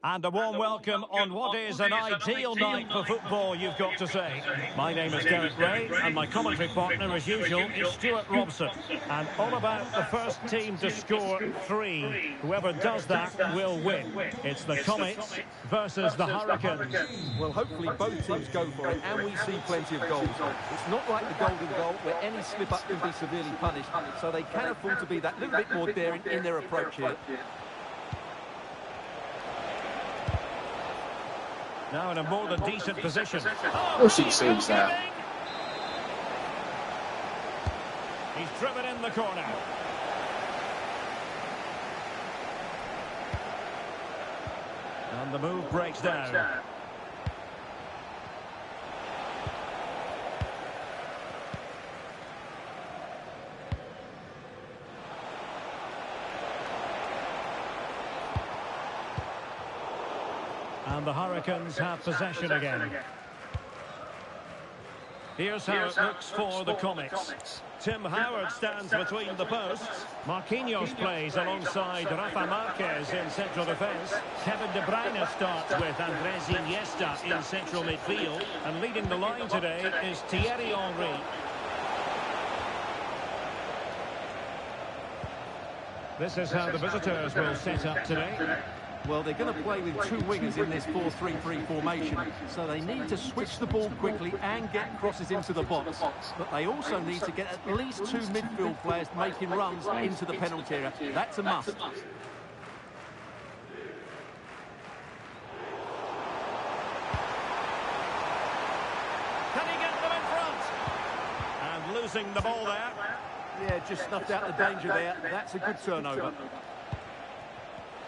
And a warm welcome on what is an ideal night for football, you've got to say. My name is Derek Ray, and my commentary partner, as usual, is Stuart Robson. And all about the first team to score 3. Whoever does that will win. It's the Comets versus the Hurricanes. Well, hopefully both teams go for it, and we see plenty of goals. It's not like the golden goal, where any slip-up can be severely punished, so they can afford to be that little bit more daring in their approach here. Now in a more than decent position. Of course he saves that. He's driven in the corner. And the move breaks down. And the Hurricanes have possession again. Here's how it looks for the Comets. Tim Howard stands between the posts. Marquinhos plays alongside Rafa Marquez in central defence. Kevin De Bruyne starts with Andres Iniesta in central midfield. And leading the line today is Thierry Henry. This is how the visitors will set up today. Well, they're going to play with 2 wingers in this 4-3-3 formation, so they need to switch the ball quickly and get crosses into the box. But they also need to get at least 2 midfield players making runs into the penalty area. That's a must. Can he get them in front? And losing the ball there. Yeah, just snuffed out the danger there. That's a good turnover.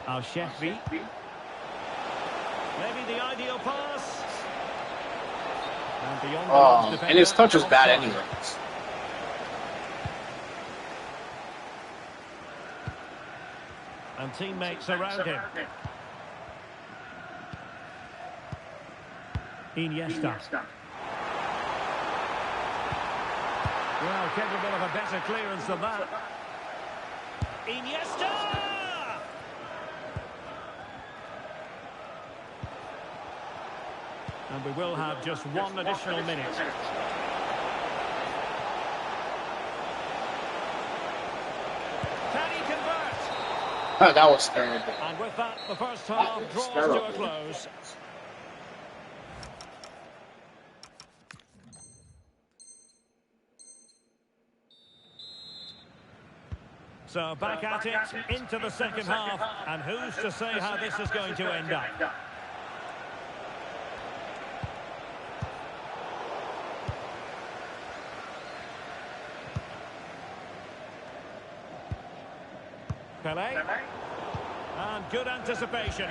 Al-Shehri. Maybe the ideal pass. And beyond and his touch was bad anyways. And teammates around him. Iniesta. Well, capable of a better clearance than that. Iniesta! And we will have just 1 additional minute. Can he convert? Oh, that was terrible. And with that, the first half draws to a close. So back at it, into the second half. And who's to say how this is going to end up? Pelé. And good anticipation.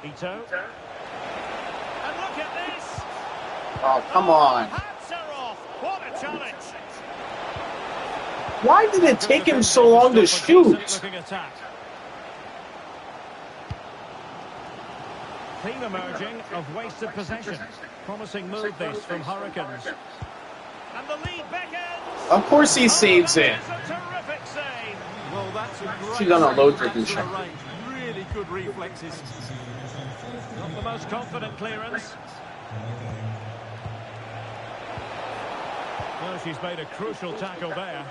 Ito. And look at this. Oh, come on. Hats are off. What a challenge. Why did it take him so long to shoot? Theme emerging of wasted possession. Promising move this from Hurricanes. And the lead beckons. Of course he saves it. Well, that's a great She's on a low driven shot. Really good reflexes. Not the most confident clearance. Well, she's made a crucial tackle there.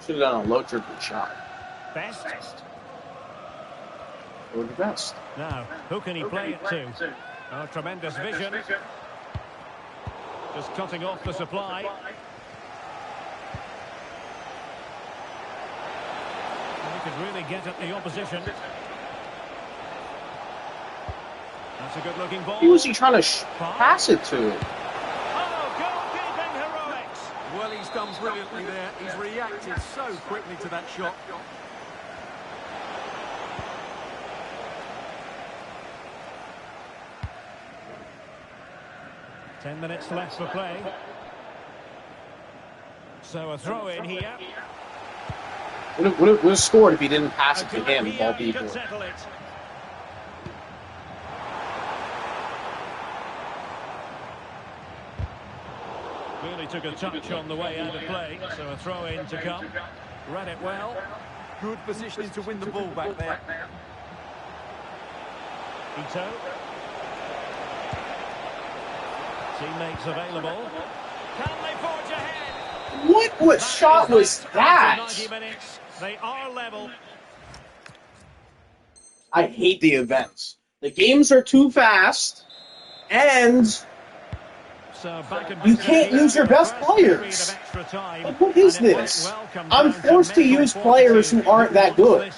Should have done a low driven shot. Best. Or the best. Now, who can he play it to? Oh, tremendous vision. Just cutting off the supply. And he could really get at the opposition. That's a good-looking ball. Who was he trying to pass it to? Oh, goalkeeping heroics. Well, he's done brilliantly there. He's reacted so quickly to that shot. Ten minutes left for play. So a throw in here. Would have scored if he didn't pass it to him, ball people. Really took a touch on the way out of play, so a throw-in to come. Read it well. Good positioning to win the ball back there. Ito. Teammates available. Can they forge ahead? What shot was that? 90 minutes. They are level. I hate the events. The games are too fast, and So back and you can't use your best players. Like, what is this? I'm forced to use players who aren't that good.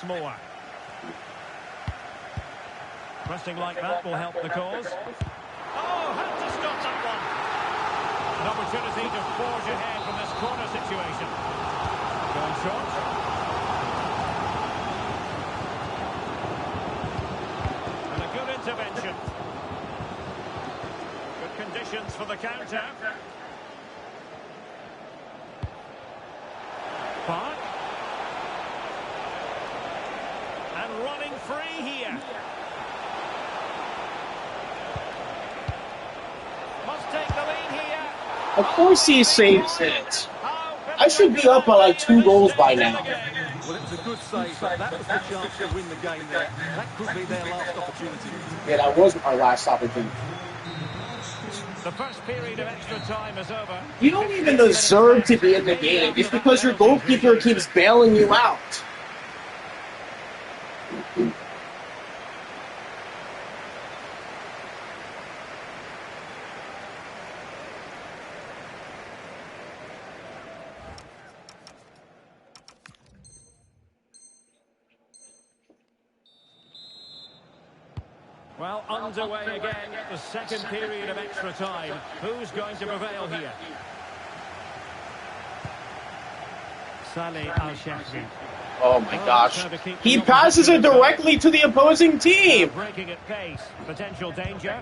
Pressing like that will help the cause. Oh, had to stop that one. An opportunity to forge ahead from this corner situation. Going short. And a good intervention. Good conditions for the counter. Park. And running free here. Must take the lead here. Of course he saves it. I should be up by like 2 goals by now. Well, it was a good save, but that was the chance to win the game there. That could be their last opportunity. Yeah, that was our last opportunity. The first period of extra time is over. You don't even deserve to be in the game. It's because your goalkeeper keeps bailing you out. Well, underway again, the second period of extra time. Who's going to prevail here? Saleh Al-Shahri. Oh my gosh. He passes it directly to the opposing team. Breaking at pace. Potential danger.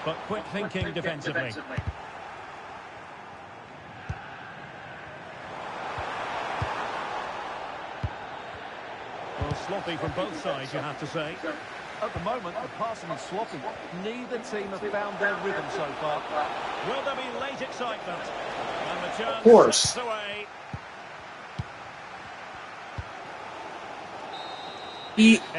But quick thinking defensively. Well, sloppy from both sides, you have to say. At the moment, the passing is sloppy. Neither team have found their rhythm so far. Will there be late excitement? And the chance Of course. slips away.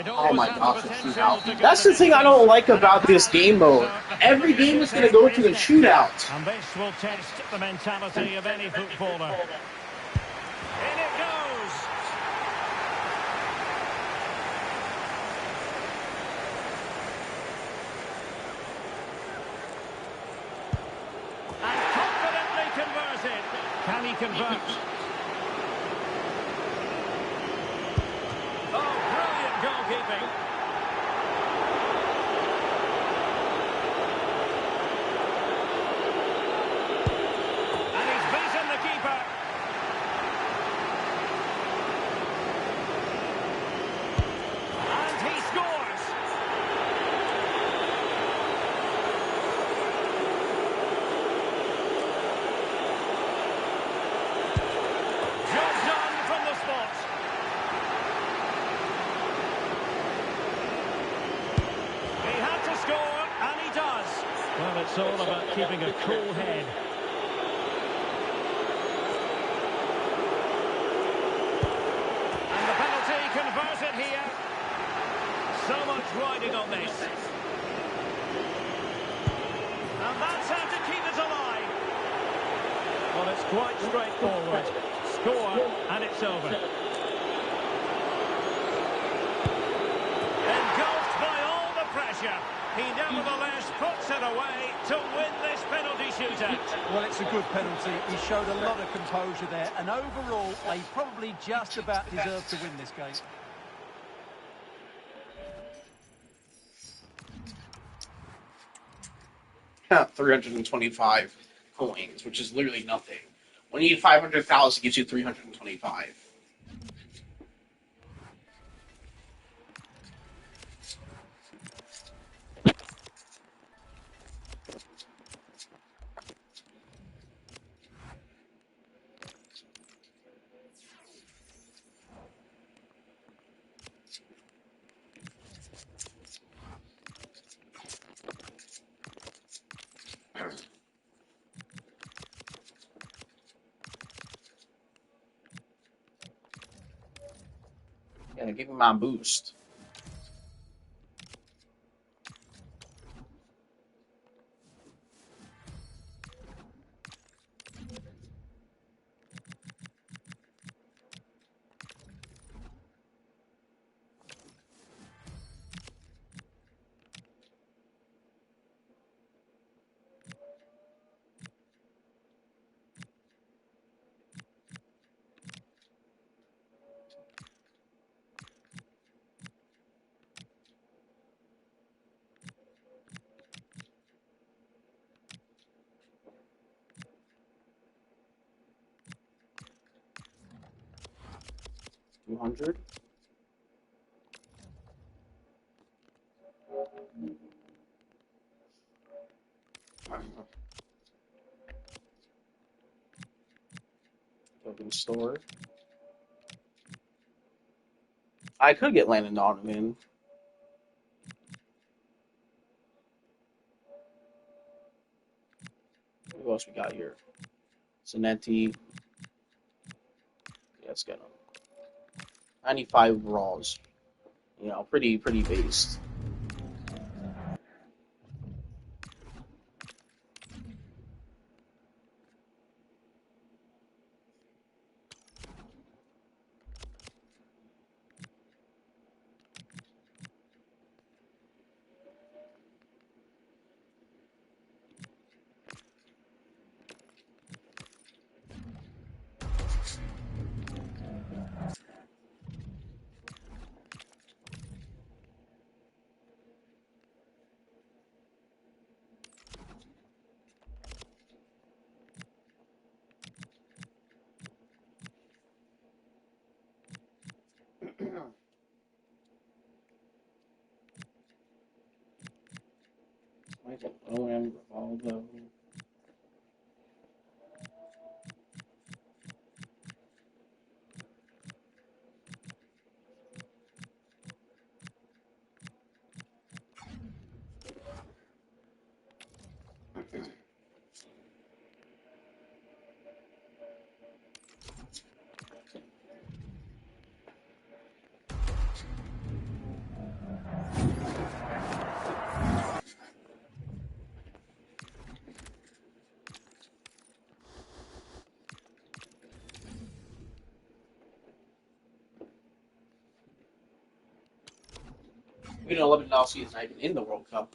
Oh my gosh, the shootout. That's the thing I don't like about this game mode. Every game is going to go to the shootout. And this will test the mentality of any footballer. In it goes. And confidently converted. Can he convert? Oh, brilliant goalkeeping. And he's beaten the keeper. And he scores. Job done from the spot. He had to score, and he does. Well, it's all about keeping a cool head. And the penalty converted here. So much riding on this. And that's how to keep it alive. Well, it's quite straightforward. Score, and it's over. Engulfed by all the pressure, he nevertheless puts it away to win this penalty shootout. Well, it's a good penalty. He showed a lot of composure there, and overall, they probably just about deserve to win this game. Yeah, 325 coins, which is literally nothing. When you need 500,000, it gives you 325. Yeah, give me my boost. $200. Open store. I could get Landon Donovan. Who else we got here? Zanetti. Yeah, let's get him. 95 Raws. You know, pretty based. Michael Owen, Rivaldo. We know Lewandowski is not even in the World Cup.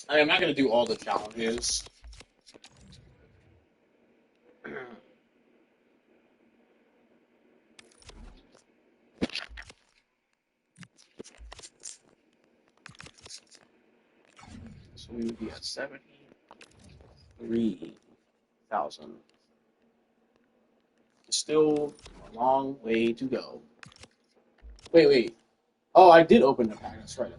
I'm not going to do all the challenges. So So we would be at 73,000. Still a long way to go. Wait. Oh, I did open the pack. That's right.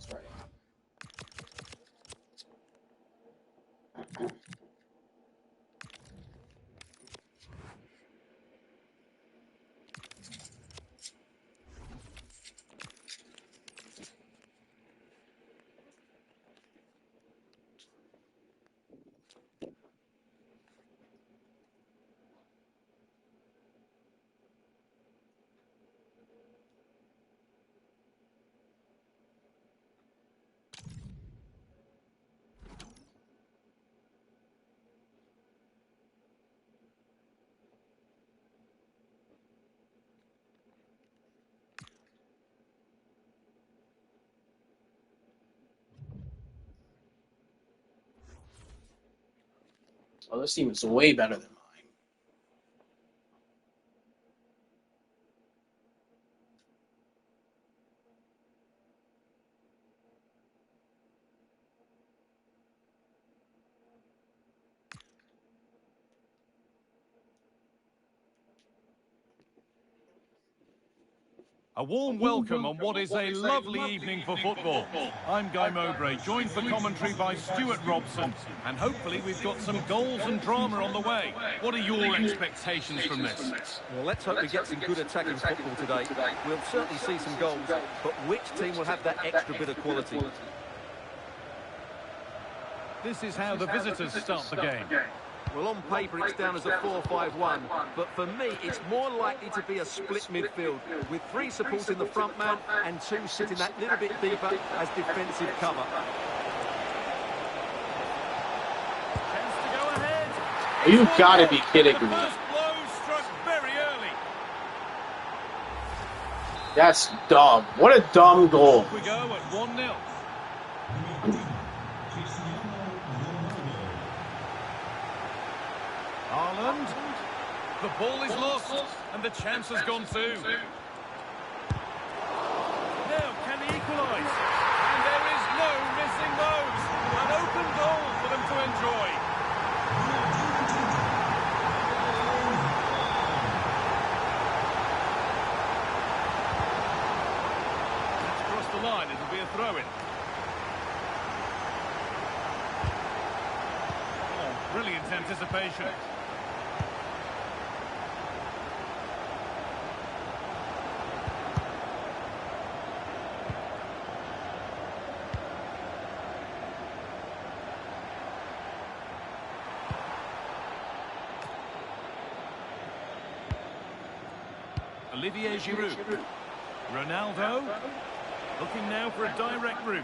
Oh, this team is way better than mine. A warm welcome on what is a lovely evening for football. I'm Guy Mowbray, joined for commentary by Stuart Robson, and hopefully we've got some goals and drama on the way. What are your expectations from this? Well, let's hope we get some good attacking football today. We'll certainly see some goals, but which team will have that extra bit of quality? This is how the visitors start the game. Well, on paper it's down as a 4-5-1, but for me it's more likely to be a split midfield, with 3 supporting the front man and 2 sitting that little bit deeper as defensive cover. Chance to go ahead. You gotta be kidding The me. first blow struck very early. That's dumb. What a dumb goal. We go at 1-0. Haaland. The ball is lost, and the chance has gone too. Now, can he equalise? And there is no missing those. An open goal for them to enjoy. That's crossed the line. It'll be a throw-in. Oh, brilliant anticipation. Olivier Giroud. Ronaldo. Looking now for a direct route.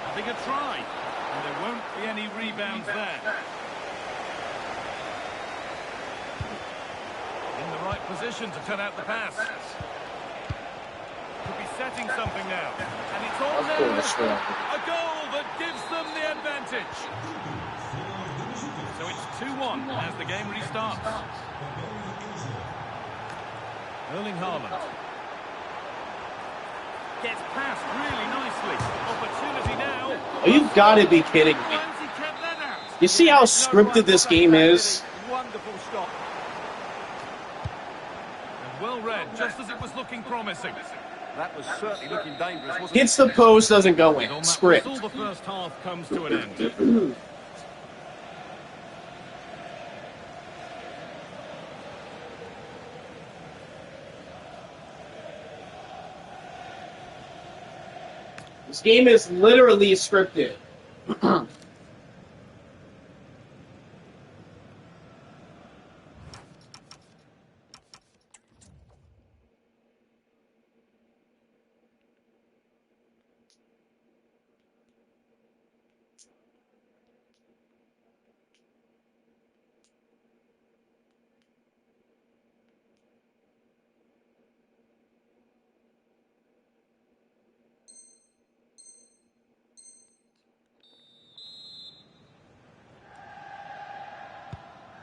Having a try. And there won't be any rebounds there. In the right position to turn out the pass. Could be setting something now. And it's all now. A goal that gives them the advantage. So it's 2-1 as the game restarts. Erling Haaland. Gets past really nicely. Opportunity now. Oh, you gotta be kidding me. You see how scripted this game is? Wonderful stop. And well read, just as it was looking promising. That was certainly looking dangerous, wasn't it? Hits the post, doesn't go On in. that Script. whistle, the first half comes to an end. This game is literally scripted.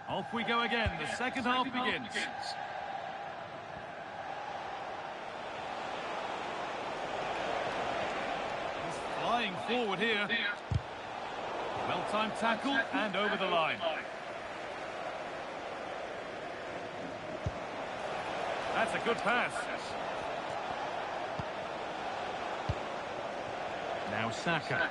Off we go again. The second half begins. running forward here. Well-timed tackle and over the line. That's a good pass. Now Saka.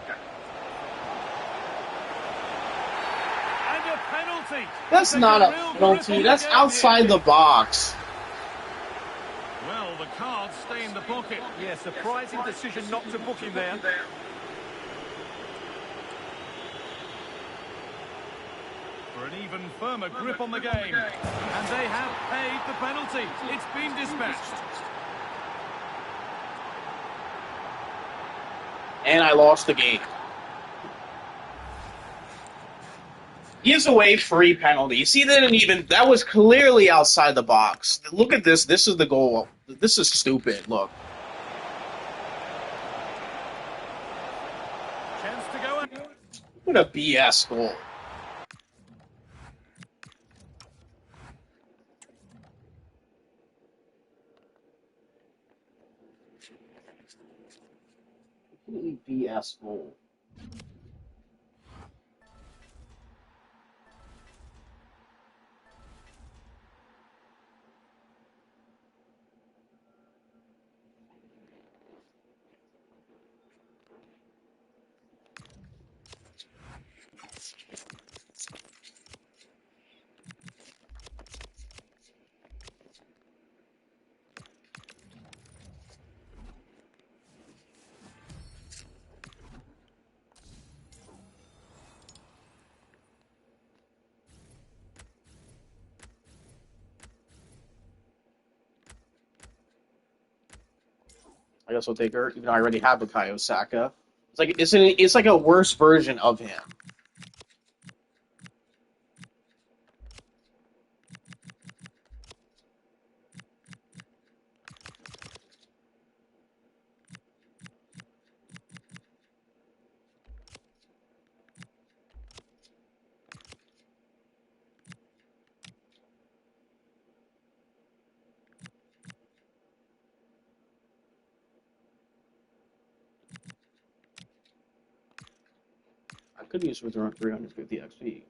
And a penalty. That's not a penalty. That's outside the box. Well, the cards stay in the pocket. Yeah, surprising decision not to book him there. For an even firmer grip on the game. And they have paid the penalty. It's been dispatched. And I lost the game. Gives away free penalty. See, that was clearly outside the box. Look at this. This is the goal. This is stupid. Look. Chance to go in. What a BS goal. Completely BS goal. I guess I'll take her, even though I already have Bukayo Saka. It's like a worse version of him. I could use with around 350 XP.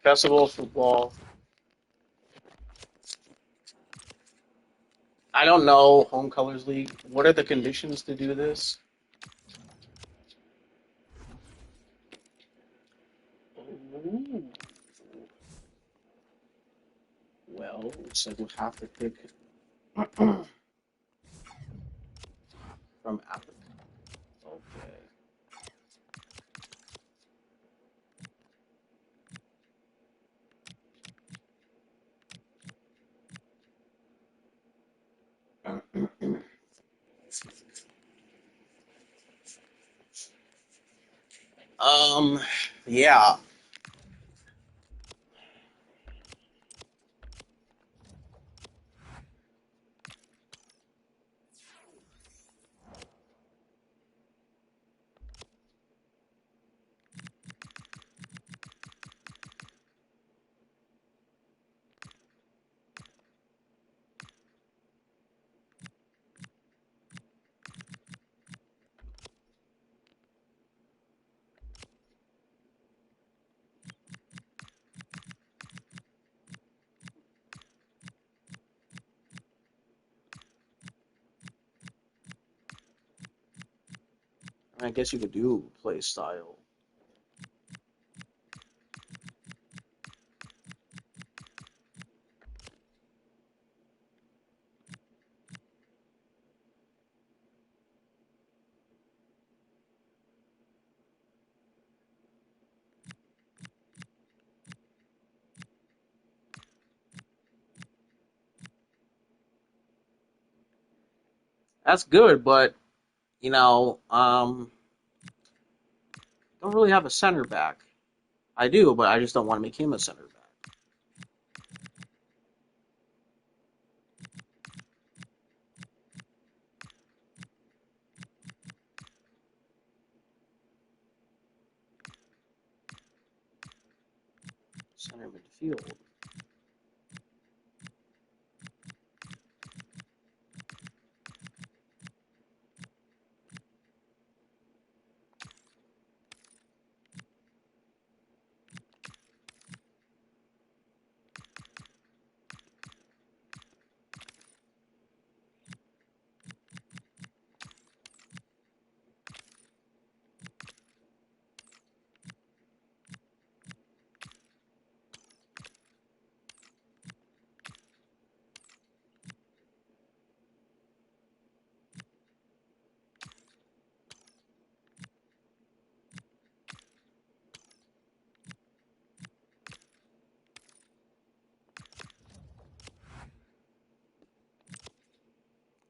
Festival of football. I don't know, Home Colors League. What are the conditions to do this? Ooh. Well, looks like we'll have to pick from Africa. Okay. Yeah. I guess you could do play style. That's good, but don't really have a center back. I do, but I just don't want to make him a center back. Center midfield.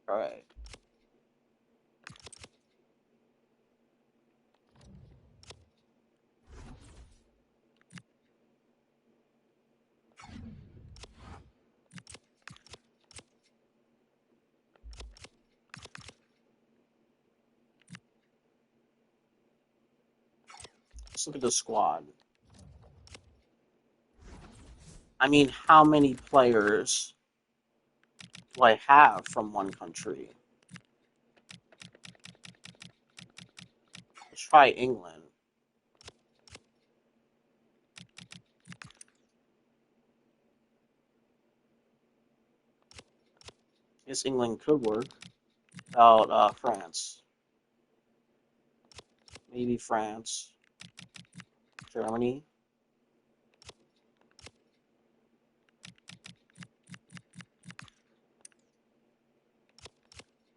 All right. Let's look at the squad. I mean, how many players do I have from one country? Let's try England. Yes, England could work. About France. Maybe France. Germany.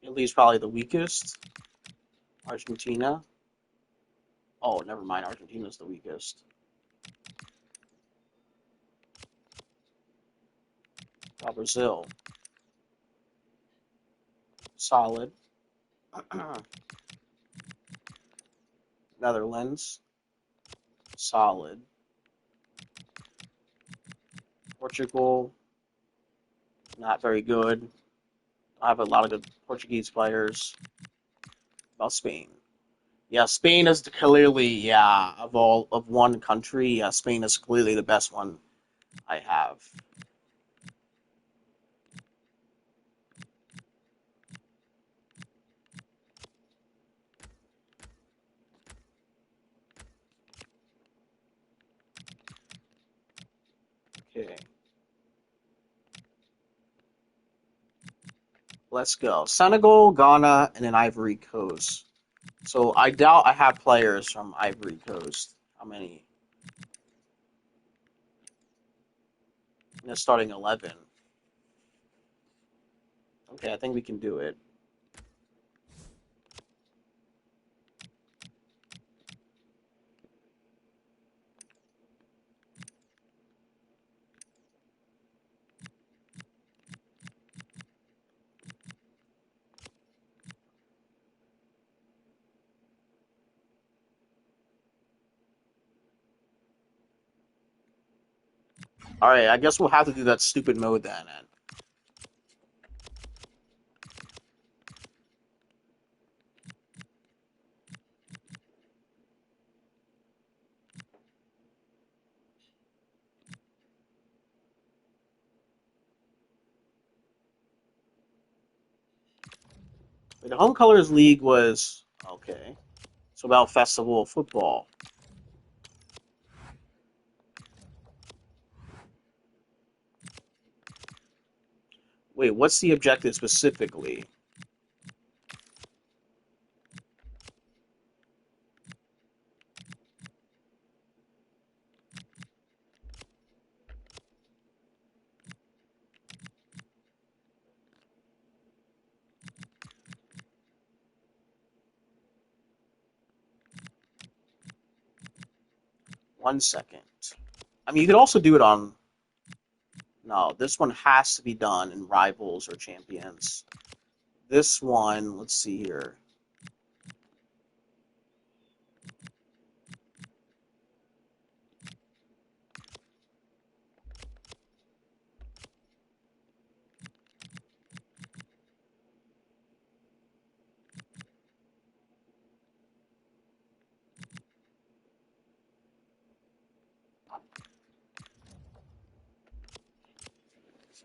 Italy's probably the weakest. Argentina. Oh, never mind. Argentina's the weakest. Brazil. Solid. Netherlands. Solid. Portugal. Not very good. I have a lot of good Portuguese players. About Spain. Yeah, Spain is clearly, of one country, Spain is clearly the best one I have. Okay. Let's go. Senegal, Ghana, and then Ivory Coast. So I doubt I have players from Ivory Coast. How many? In the starting 11. Okay, I think we can do it. Alright, I guess we'll have to do that stupid mode then. The Home Colors League was okay. So about Festival of Football. Wait, what's the objective specifically? One second. I mean, you could also do it on... No, this one has to be done in Rivals or Champions. This one, let's see here.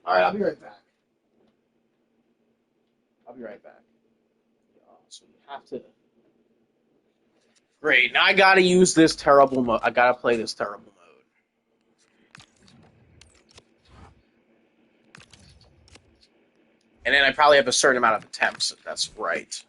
All right, I'll be right back. I'll be right back. So you have to. Great. Now I gotta use this terrible mode. I gotta play this terrible mode. And then I probably have a certain amount of attempts, if that's right.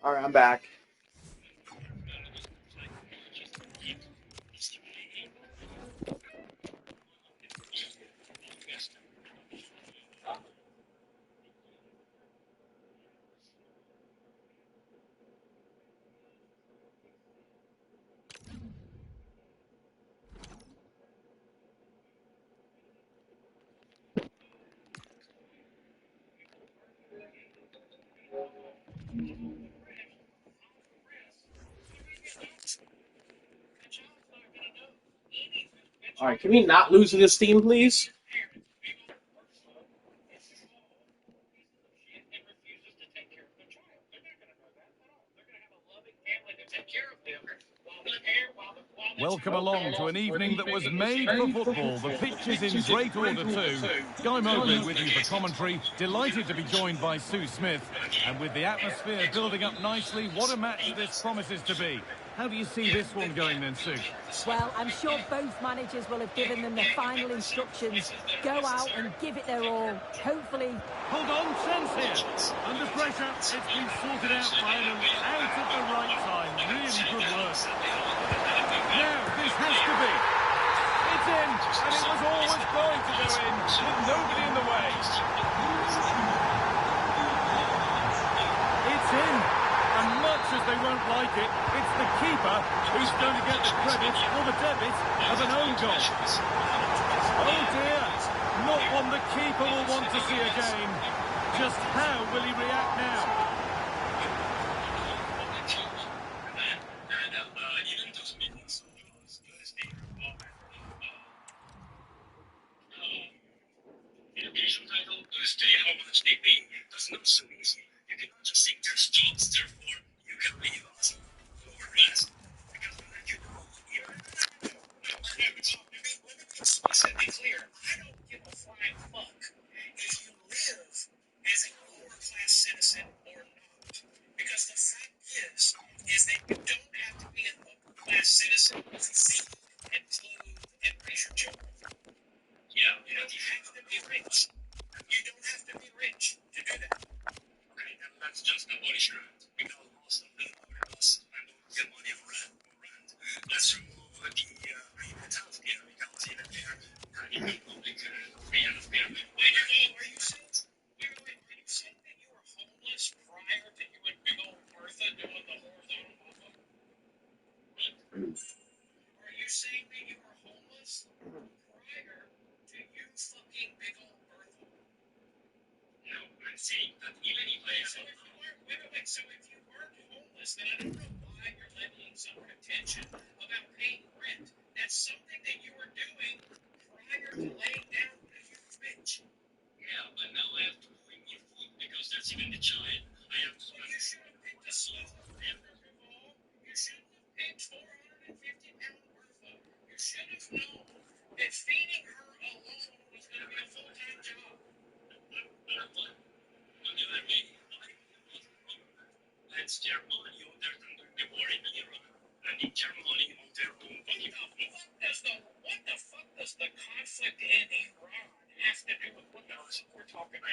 All right, I'm back. All right, can we not lose to this team, please? Welcome along to an evening that was made for football. The pitch is in great order too. Guy Mowbray with you for commentary. Delighted to be joined by Sue Smith. And with the atmosphere building up nicely, what a match this promises to be. How do you see this one going then, Sue? Well, I'm sure both managers will have given them the final instructions. Go out and give it their all. Hopefully... Hold on, chance here. Under pressure, it's been sorted out finally. Out at the right time. Really good work. Now, this has to be. It's in, and it was always going to go in, with nobody in the way. It's in, and much as they won't like it, it's the keeper who's going to get the credit or the debit of an own goal. Oh dear, not one the keeper will want to see again. Just how will he react now?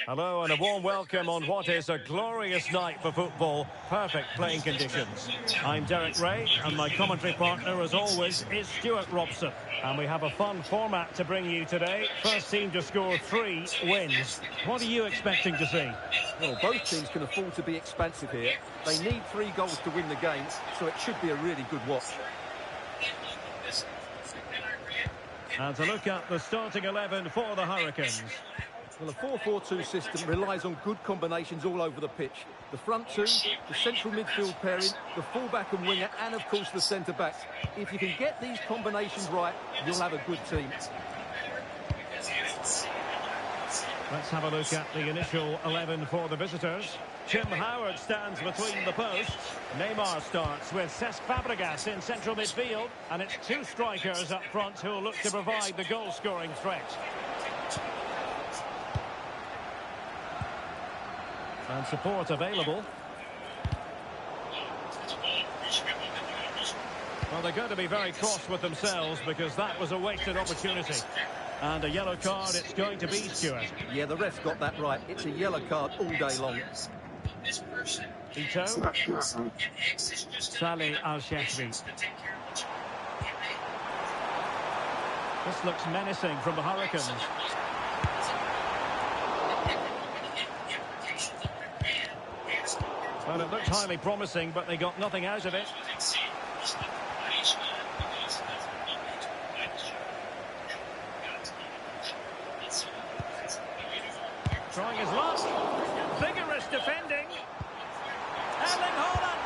Hello and a warm welcome on what is a glorious night for football. Perfect playing conditions. I'm Derek Ray and my commentary partner as always is Stuart Robson. And we have a fun format to bring you today. First team to score 3 wins. What are you expecting to see? Well, both teams can afford to be expansive here. They need 3 goals to win the game, so it should be a really good watch. And to look at the starting 11 for the Hurricanes. Well, a 4-4-2 system relies on good combinations all over the pitch. The front two, the central midfield pairing, the fullback and winger, and of course the centre-backs. If you can get these combinations right, you'll have a good team. Let's have a look at the initial 11 for the visitors. Tim Howard stands between the posts. Neymar starts with Cesc Fabregas in central midfield. And it's 2 strikers up front who'll look to provide the goal-scoring threat. And support available. Well, they're going to be very cross with themselves because that was a wasted opportunity. And a yellow card it's going to be, Stuart. Yeah, the ref got that right. It's a yellow card all day long. Ito. Saleh Al-Shehri. This looks menacing from the Hurricanes. Well, it looked highly promising, but they got nothing out of it. Trying his luck. Vigorous defending. Erling Haaland.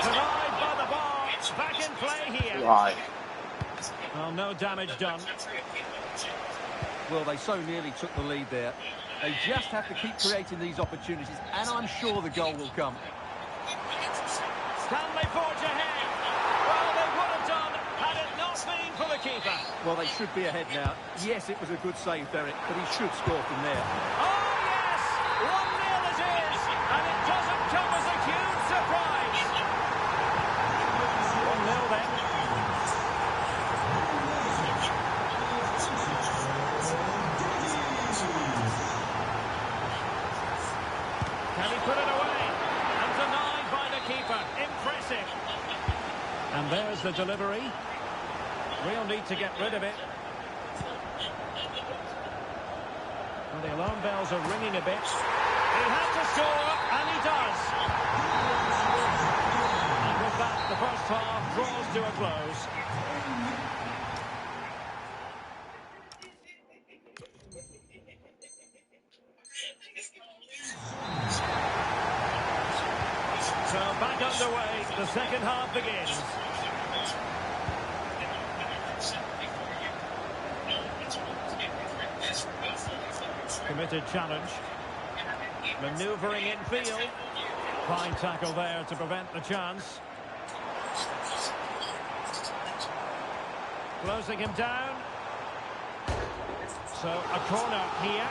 Survived by the bar. Back in play here. Right. Well, no damage done. Well, they so nearly took the lead there. They just have to keep creating these opportunities, and I'm sure the goal will come. Can they forge ahead? Well, they would have done had it not been for the keeper. Well, they should be ahead now. Yes, it was a good save, Derek, but he should score from there. Oh, yes! 1-0 it is, and it doesn't come as a huge surprise. 1-0 then. Can he put it away? And denied by the keeper. Impressive. And there's the delivery. Real need to get rid of it. Well, the alarm bells are ringing a bit. He had to score, and he does. And with that, the first half draws to a close. So back underway, the second half begins. Committed challenge. Manoeuvring in field. Fine tackle there to prevent the chance. Closing him down. So a corner here.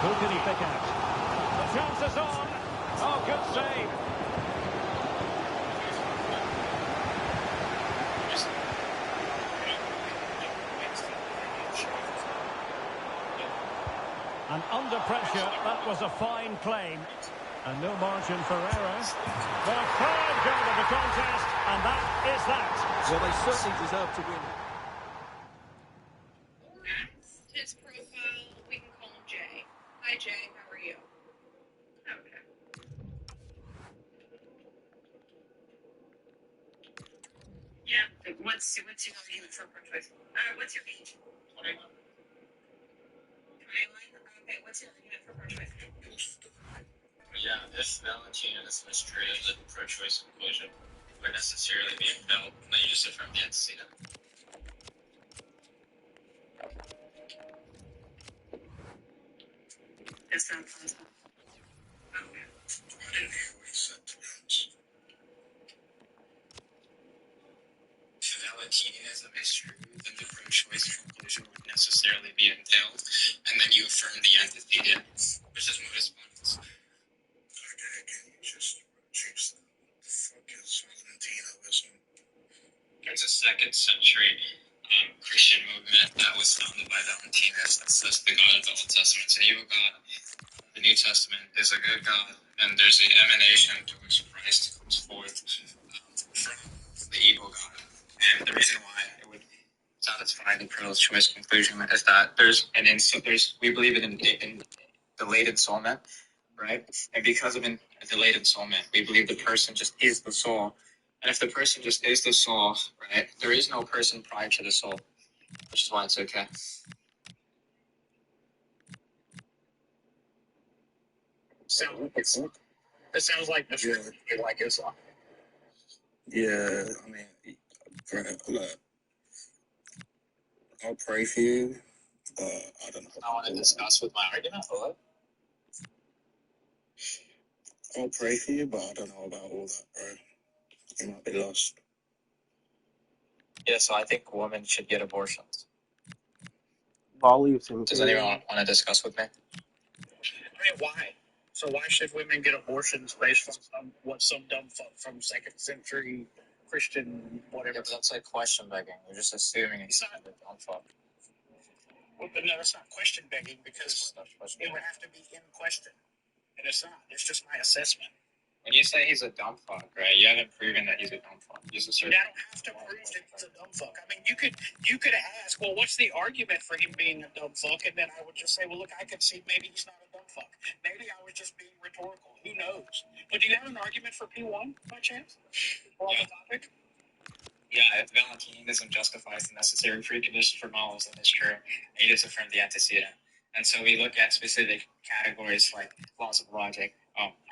Who can he pick out? The chance is on. Oh, good save. And under pressure, that was a fine claim. And no margin for error. The third goal of the contest, and that is that. Well, they certainly deserve to win. His profile, we can call him Jay. Hi, Jay. How are you? Okay. Yeah. What's your argument for first choice? What's your age? 21. 21? Okay. What's your argument for first choice? Yeah, if Valentina's history of the pro-choice conclusion would necessarily be upheld, and they use it from the antecedent. That's not possible. Okay. I didn't hear what he said, to be honest. If Valentina's history, then the pro-choice conclusion would necessarily be entailed, and then you affirm the antecedent, which is modus ponens. Okay, can you just change that? What the fuck is Valentinaism? It's a 2nd century Christian movement that was founded by Valentinus. That's the God of the Old Testament. It's an evil God. The New Testament is a good God, and there's an emanation to which Christ comes forth from the evil God. And the reason why it would satisfy the pro-choice conclusion is that we believe in delayed installment, right? And because of a delayed installment, we believe the person just is the soul. And if the person just is the soul, right, there is no person prior to the soul, which is why it's okay. It sounds like the like Islam. Yeah, I mean, look, I'll pray for you. I don't know. I want to discuss with my argument. What? I'll pray for you, but I don't know about all that, bro. You might be lost. Yeah, so I think women should get abortions. I'll leave him. Does anyone want to discuss with me? I mean, why? So why should women get abortions based on what some dumb fuck from 2nd century Christian whatever? Yeah, but that's like question begging. You're just assuming it's not a dumb fuck. Well, but no, that's not question begging because it would have to be in question. And it's not. It's just my assessment. When you say he's a dumb fuck, right? You haven't proven that he's a dumb fuck. Just a certain. I don't have to prove that he's a dumb fuck. I mean, you could ask, well, what's the argument for him being a dumb fuck? And then I would just say, well, look, I could see maybe he's not a dumb fuck. Maybe I was just being rhetorical. Who knows? But do you have an argument for P1 by chance? Or on the topic? Yeah, if Valentinism justifies the necessary preconditions for models, then it's true. He just affirmed the antecedent. And so we look at specific categories like laws of logic,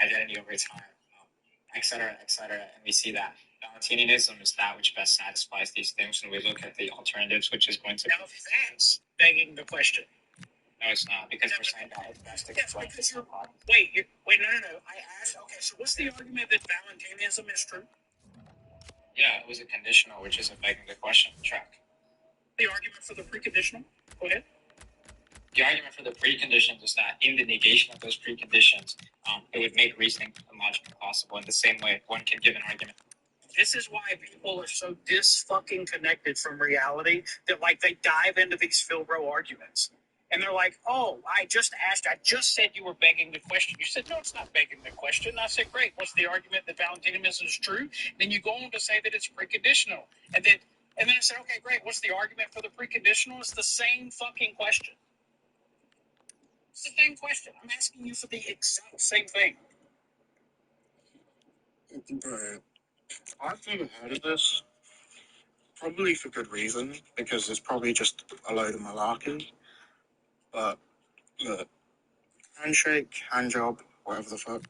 identity over time, et cetera, and we see that Valentinianism is that which best satisfies these things, and we look at the alternatives, which is going to. Now that's begging the question. No, it's not, because we're saying that it's best to explain this. Wait, no. I asked, okay, so what's the argument that Valentinianism is true? Yeah, it was a conditional, which is a begging the question track. The argument for the preconditional? Go ahead. The argument for the preconditions is that in the negation of those preconditions, it would make reasoning and logic impossible. In the same way, one can give an argument. This is why people are so dis-fucking connected from reality that, like, they dive into these Phil Rowe arguments. And they're like, oh, I just said you were begging the question. You said, no, it's not begging the question. And I said, great, what's the argument that Valentinianism is true? Then you go on to say that it's preconditional. And then I said, okay, great, what's the argument for the preconditional? It's the same fucking question. It's the same question. I'm asking you for the exact same thing. Bro, I've never heard of this. Probably for good reason, because it's probably just a load of malarkey. But, look, handshake, handjob, whatever the fuck.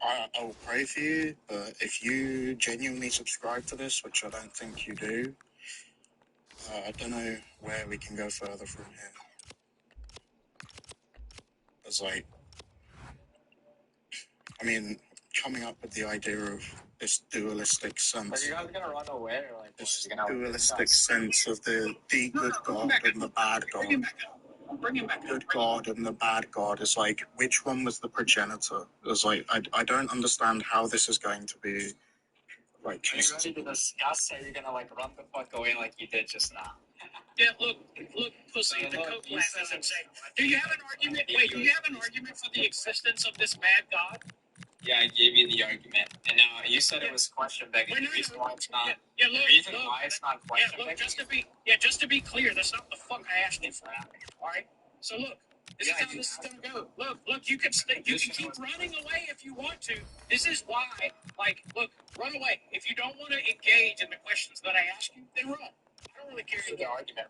I will pray for you, but if you genuinely subscribe to this, which I don't think you do, I don't know where we can go further from here. It's like, I mean, coming up with the idea of this dualistic sense. Are you guys gonna run away, or like this dualistic sense of the good God and the bad God. Bring him back up. Good God and the bad God is like, which one was the progenitor? It's like, I don't understand how this is going to be like. Are you ready to discuss? Or are you gonna like run the fuck away like you did just now? Yeah, look, pussy, the Coke glass doesn't say. Do you have an argument? Wait, do you have an argument for the existence of this bad God? Yeah, I gave you the argument, and now you said it was question begging. The reason why it's not. Yeah, look, the reason why it's not question begging. Just to be clear, that's not the fuck I asked you for. All right. So look, this is how this is gonna go. Look, you can keep running away if you want to. This is why, like, look, run away. If you don't want to engage in the questions that I ask you, then run. I don't really care. The argument.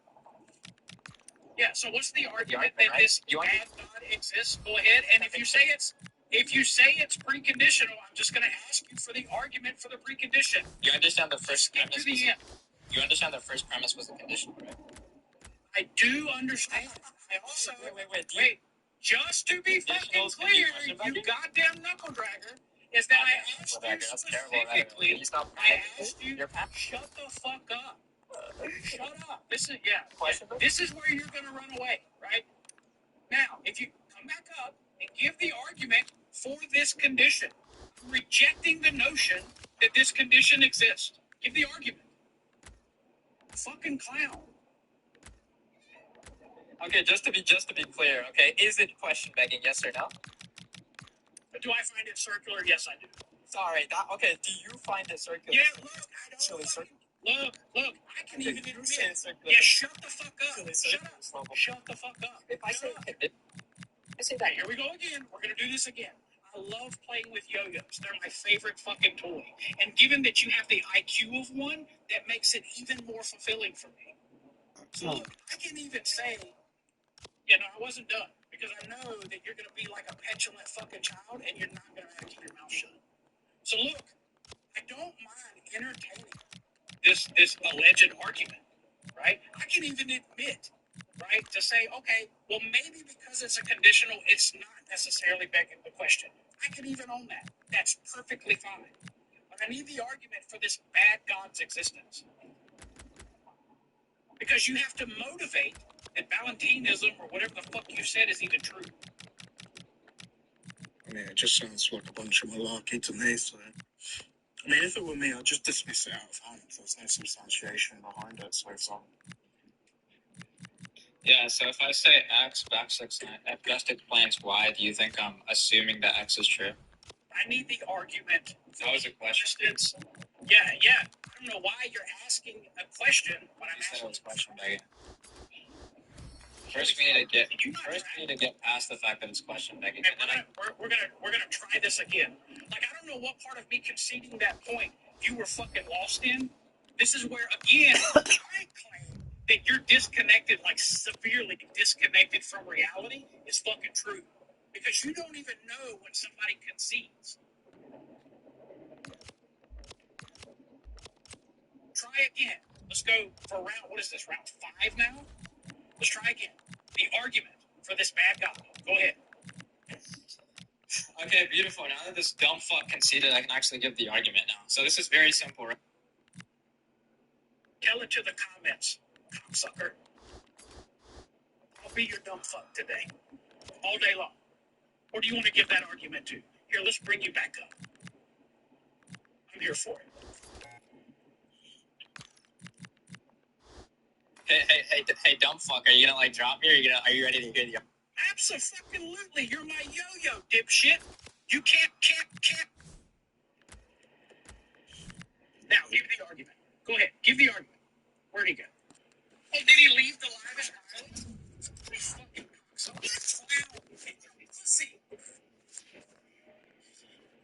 Yeah. So what's the argument that this bad God exists? Go ahead, and if you say it's preconditional, I'm just going to ask you for the argument for the precondition. You understand the first premise? You understand the first premise was a condition, right? I do understand. I also wait. Just to be fucking clear, you goddamn knuckle dragger, is that I asked you specifically. I asked you. Shut the fuck up. Shut up. This is where you're going to run away, right? Now, if you come back up and give the argument for this condition, rejecting the notion that this condition exists. Give the argument. Fucking clown. Okay, just to be clear, okay, is it question begging, yes or no? Do I find it circular? Yes, I do. Sorry, okay, do you find it circular? Yeah, look, I don't. Look, I can even admit. Yeah, shut the fuck up. Shut the fuck up. If I say I say that. Here we go again. We're going to do this again. I love playing with yo-yos. They're my favorite fucking toy. And given that you have the IQ of one, that makes it even more fulfilling for me. So look, I can even say, I wasn't done. Because I know that you're going to be like a petulant fucking child and you're not going to keep your mouth shut. So look, I don't mind entertaining this alleged argument, right? I can even admit, right, to say, okay, well, maybe because it's a conditional, it's not necessarily begging the question. I can even own that. That's perfectly fine. But I need the argument for this bad God's existence. Because you have to motivate that Valentinism or whatever the fuck you said is even true. I mean, it just sounds like a bunch of malarkey to me, so. I mean, if it were me, I'd just dismiss it out of hand. There's no substantiation behind it, so it's Yeah, so if I say X back 6, 9, if just explains Y, do you think I'm assuming that X is true? I need the argument. That was a question. Yeah. I don't know why you're asking a question when I'm You said asking it was a question, Megan. First, we need to get past the fact that it's question begging. And we're gonna try this again. Like, I don't know what part of me conceding that point you were fucking lost in. This is where, again, I claim that you're disconnected, like severely disconnected from reality is fucking true. Because you don't even know when somebody concedes. Try again. Let's go for round, what is this, round 5 now? Let's try again. The argument for this bad guy. Go ahead. Okay, beautiful. Now that this dumb fuck conceded, I can actually give the argument now. So this is very simple, right? Tell it to the comments, cocksucker. I'll be your dumb fuck today. All day long. Or do you want to give that argument to? Here, let's bring you back up. I'm here for it. Hey, dumb fuck. Are you gonna like drop me? Are you ready to hear the? Absolutely. You're my yo-yo, dipshit. You can't. Now, give the argument. Go ahead. Give the argument. Where'd he go? Oh, did he leave the lavish island? You fucking cocksucker. Pussy.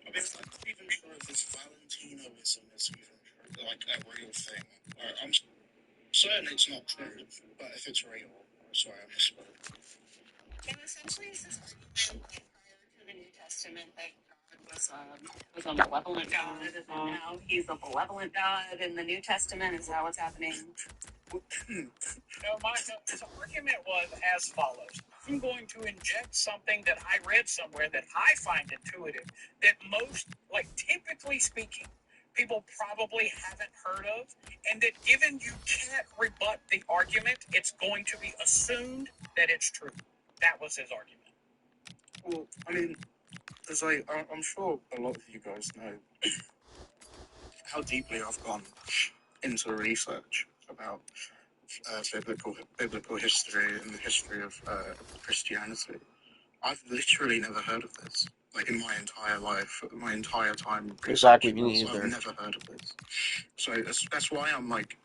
I'm not even sure if this Valentinoism is even like a real thing. I'm certain it's not true, but if it's real, sorry, I misspoke. And essentially, it's this argument that prior to the New Testament, that God was a malevolent God, and now he's a benevolent God in the New Testament. Is that what's happening? No, his argument was as follows. I'm going to inject something that I read somewhere that I find intuitive, that most, like typically speaking, people probably haven't heard of, and that given you can't rebut the argument, it's going to be assumed that it's true. That was his argument. Well, I mean, I'm sure a lot of you guys know how deeply I've gone into research about biblical history and the history of Christianity. I've literally never heard of this. Like, in my entire life, my entire time. Exactly, me neither. I've never heard of this. So that's why I'm like,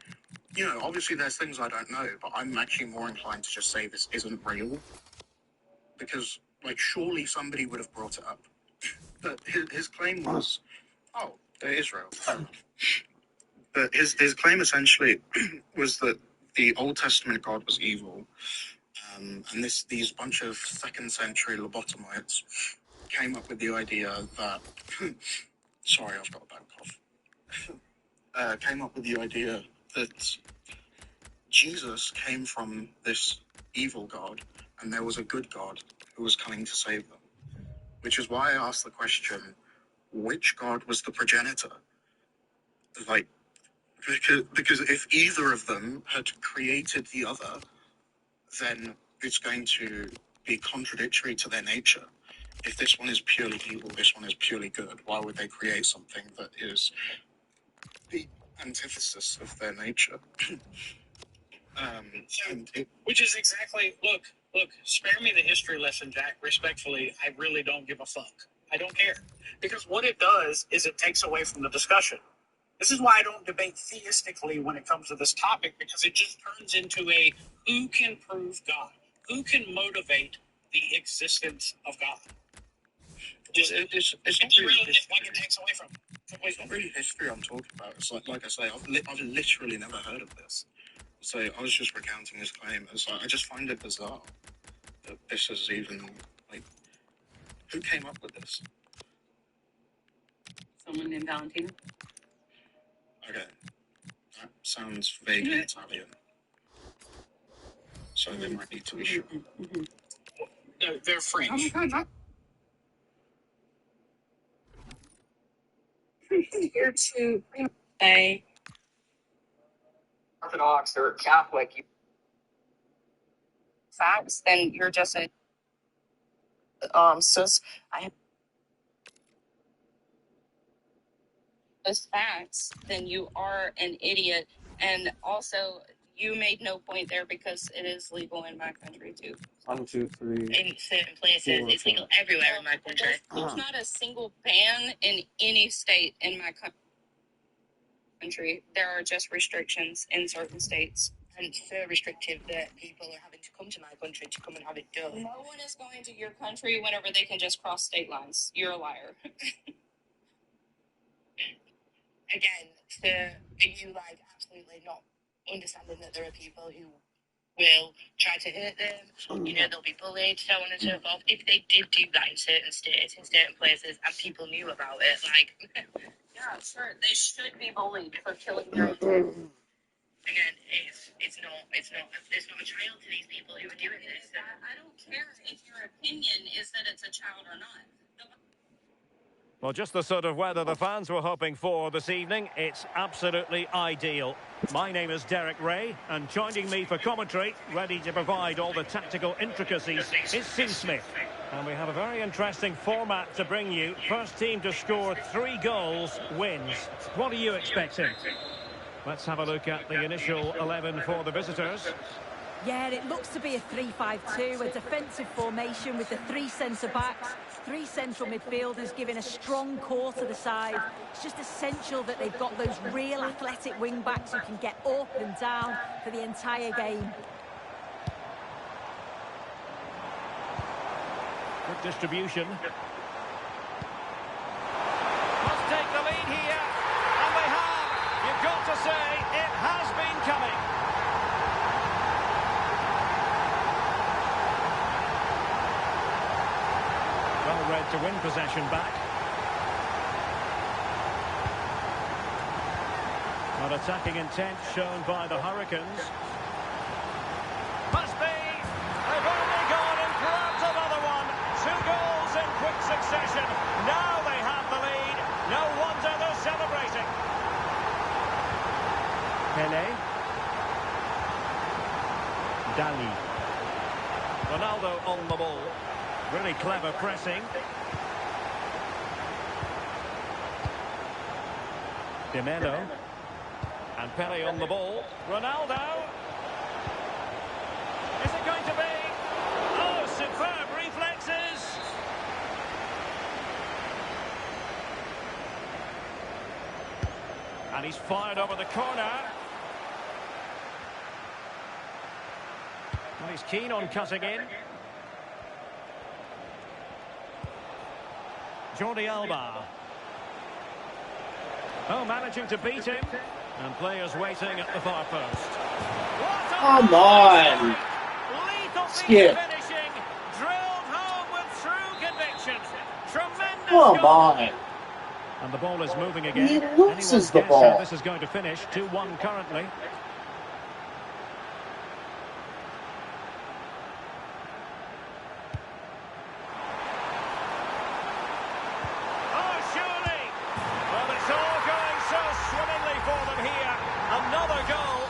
obviously there's things I don't know, but I'm actually more inclined to just say this isn't real. Because, like, surely somebody would have brought it up. But his claim was, Israel. But his claim essentially was that the Old Testament God was evil, and these bunch of 2nd century lobotomites came up with the idea that sorry, I've got a bad cough. Came up with the idea that Jesus came from this evil God, and there was a good God who was coming to save them. Which is why I asked the question, which God was the progenitor? Like, because if either of them had created the other, then it's going to be contradictory to their nature. If this one is purely evil, this one is purely good, why would they create something that is the antithesis of their nature? Which is exactly, look, spare me the history lesson, Jack. Respectfully, I really don't give a fuck. I don't care. Because what it does is it takes away from the discussion. This is why I don't debate theistically when it comes to this topic, because it just turns into a who can prove God? Who can motivate the existence of God? It's not really history. Like it takes away from it. It's not really history I'm talking about. It's like I say, I've literally never heard of this. So I was just recounting his claim. I just find it bizarre that this is even, like, who came up with this? Someone named Valentino. Okay, that sounds vaguely Italian. So they might need to be sure. No, they're French. Here to say Orthodox or Catholic. facts, then you're just a cis. I have those facts, then you are an idiot. And also, You made no point there because it is legal in my country too. 1, 2, 3. In certain places, it's legal everywhere in my country. There's not a single ban in any state in my country. There are just restrictions in certain states. And it's so restrictive that people are having to come to my country to come and have it done. No one is going to your country whenever they can just cross state lines. You're a liar. Again, are you like absolutely not understanding that there are people who will try to hurt them? You know, they'll be bullied, so on and so forth. If they did do that in certain states, in certain places, and people knew about it, like, yeah, sure, they should be bullied for killing their own. Again, it's not a child to these people who are doing this. I don't care if your opinion is that it's a child or not. Well, just the sort of weather the fans were hoping for this evening. It's absolutely ideal. My name is Derek Ray, and joining me for commentary, ready to provide all the tactical intricacies, is Sue Smith. And we have a very interesting format to bring you. First team to score 3 goals wins. What are you expecting? Let's have a look at the initial 11 for the visitors. Yeah, it looks to be a 3-5-2, a defensive formation with the 3 centre-backs, 3 central midfielders giving a strong core to the side. It's just essential that they've got those real athletic wing-backs who can get up and down for the entire game. Good distribution. Must take the lead here. And they have. You've got to say, it has been coming. Well read to win possession back. Not attacking intent shown by the Hurricanes. Must be. They've only gone and grabbed another one. 2 goals in quick succession. Now they have the lead. No wonder they're celebrating. Pele. Dali. Ronaldo on the ball. Really clever pressing. Di Mello. And Pele on the ball. Ronaldo. Is it going to be? Oh, superb reflexes. And he's fired over the corner. And he's keen on cutting in. Jordi Alba. Oh, managing to beat him. And players waiting at the far post. Come on! Skip. Finishing, drilled home with true conviction. Tremendous Come goal. on! And the ball is moving again. He loses Anyone's the guess ball. how this is going to finish. 2-1 currently. Oh, surely! Well, it's all going so swimmingly for them here. Another goal.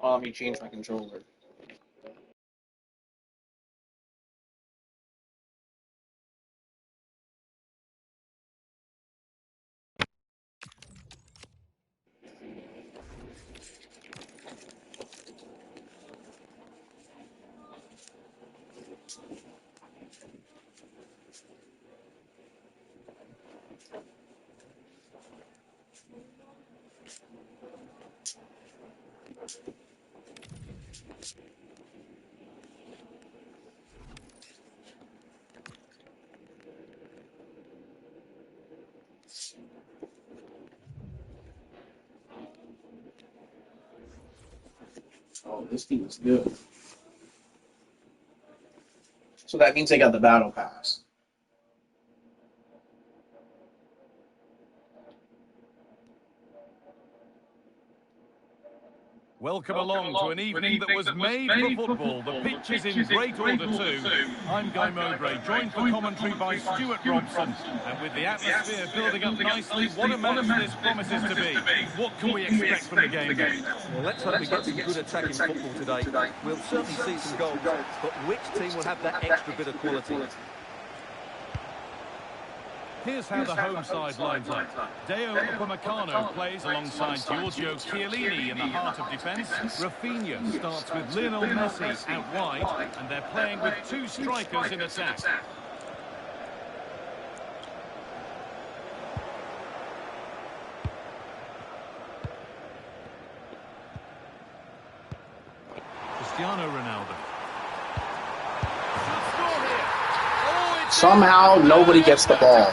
Oh, let me change my controller. Oh, this team is good. So that means they got the battle pass. Welcome along to an evening that was made for football. The pitch is in great order too. I'm Guy Mowbray, joined for commentary by Stuart Robson. And with the atmosphere building up nicely, what a match this promises to be. What can we expect from the game then? Well, let's hope we get some good attacking football today. We'll certainly see some goals, but which team will have that extra bit of quality? Here's how the home side lines up. Deo Upamecano plays alongside Giorgio Chiellini in the heart of defence. Rafinha starts with Lionel Messi out wide, and they're playing with two strikers in attack. Cristiano Ronaldo. Should score here. Oh, Somehow, nobody gets the ball.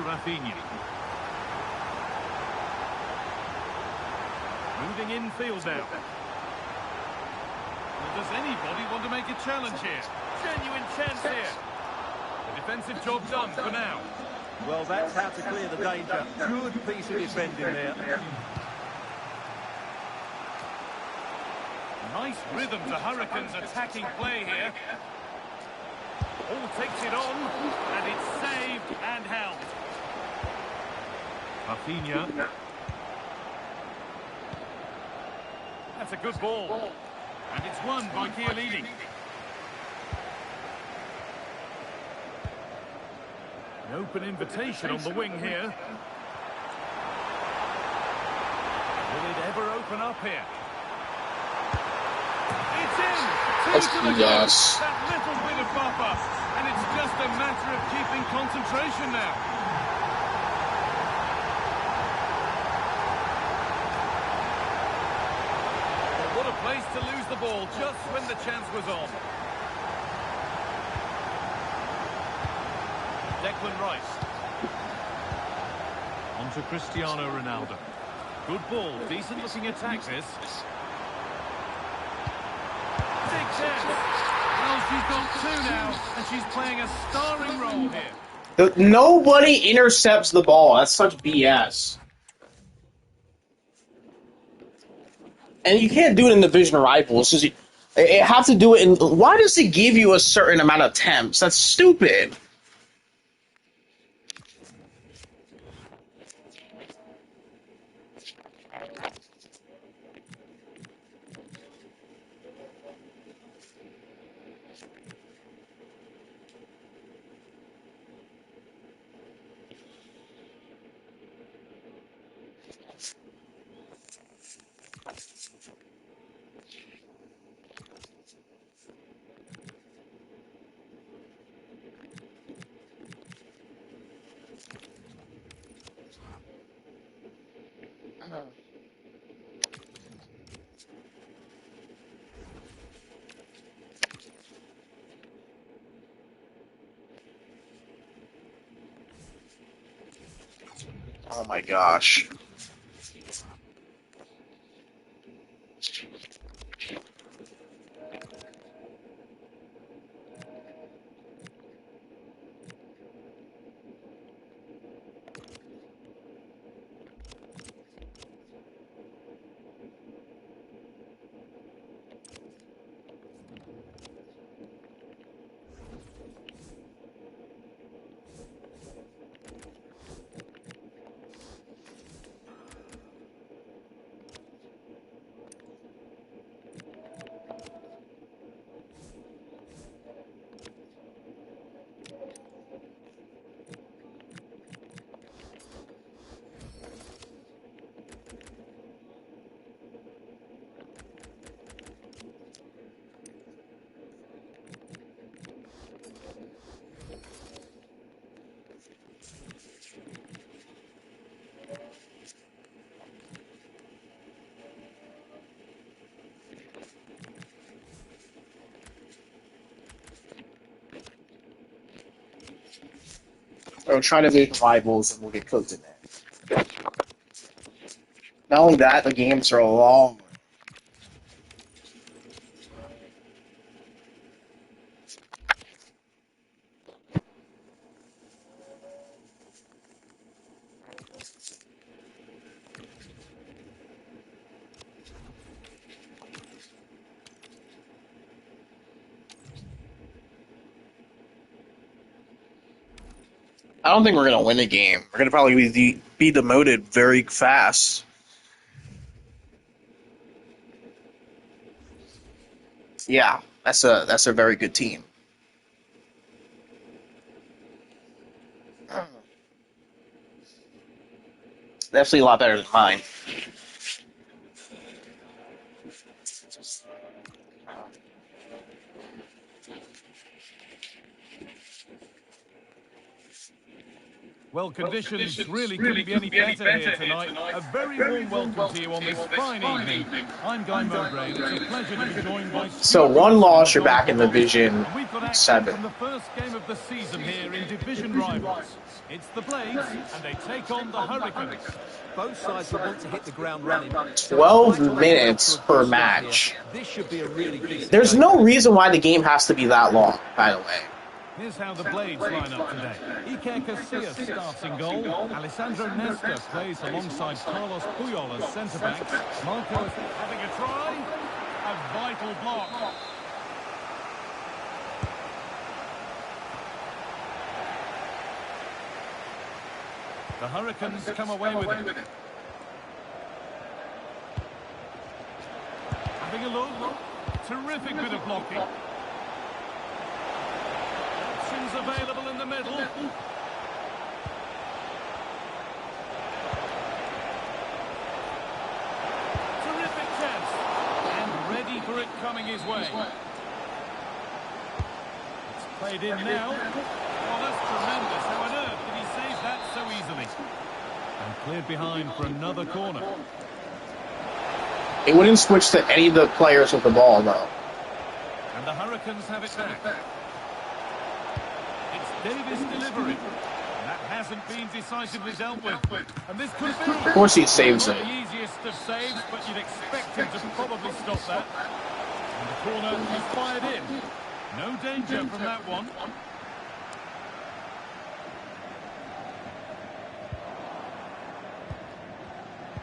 Rafinha. Moving infield now. Well, does anybody want to make a challenge here? Genuine chance here. The defensive job done for now. Well, that's how to clear the danger. Good piece of defending there. Nice rhythm to Hurricanes' attacking play here. Oh, takes it on, and it's saved and held. Rafinha. That's a good ball. And it's won by Chiellini. An open invitation on the wing here. Will it ever open up here? It's in! Yes. That little bit of buffer. And it's just a matter of keeping concentration now. Place to lose the ball just when the chance was on. Declan Rice. On to Cristiano Ronaldo. Good ball, decent looking attack this. Big chance. Well, she's got two now, and she's playing a starring role here. Nobody intercepts the ball. That's such BS. And you can't do it in division rivals. You have to do it in... Why does it give you a certain amount of attempts? That's stupid. Oh my gosh. Or try to make rivals and we'll get cooked in there. Not only that, the games are long. I don't think we're going to win a game. We're going to probably be demoted very fast. Yeah, that's a very good team. Definitely a lot better than mine. Well, conditions really couldn't be any better here tonight. A very warm welcome to you on this fine evening. I'm Guy Mowbray, and it's a pleasure to be joined by... So one loss, you're back in Division 7. From the first game of the season here in division rivals. It's the Blades, and they take on the Hurricanes. Both sides will want to hit the ground running. 12 minutes per match. This should be a really decent There's game. no reason why the game has to be that long, by the way. Here's how the Blades line up today. Iker Casillas starts in goal. Alessandro Nesta plays alongside Carlos Puyol as centre-backs. Marco is having a try. A vital block. The Hurricanes come away with it. Having a look. Terrific bit of blocking. Options available in the middle. Terrific chance. And ready for it coming his way. It's played in now. Oh, that's tremendous. How on earth did he save that so easily? And cleared behind for another corner. It wouldn't switch to any of the players with the ball, though. And the Hurricanes have it back. It's Davis delivering. That hasn't been decisively dealt with. And this could be... Of course he saves it. Not the easiest of saves, but you'd expect him to probably stop that. And the corner is fired in. No danger from that one.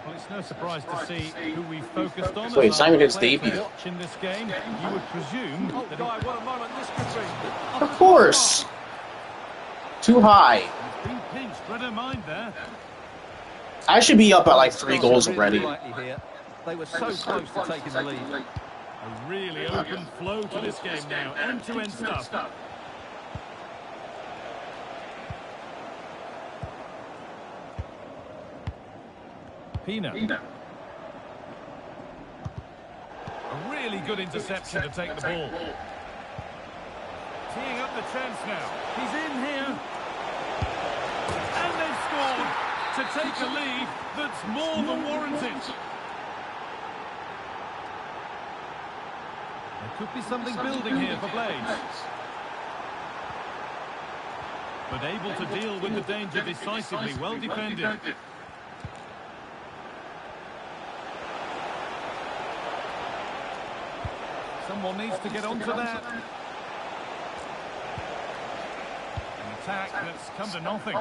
Well, it's no surprise to see who we focused on. Wait, it's not even his debut. In this game, you would presume that Guy, what a moment this could be. Of course. Too high. He's been pinched, but don't mind there. I should be up at like 3 goals already. They were so close to taking the lead. A really open flow to this game now. End-to-end stuff. Pina. A really good interception to take the ball. Teeing up the chance now. He's in here. And they've scored to take a lead that's more than warranted. There could be something building here for Blades. But able to deal with the danger decisively. Well defended. Someone needs to get onto that. An attack that's come to nothing.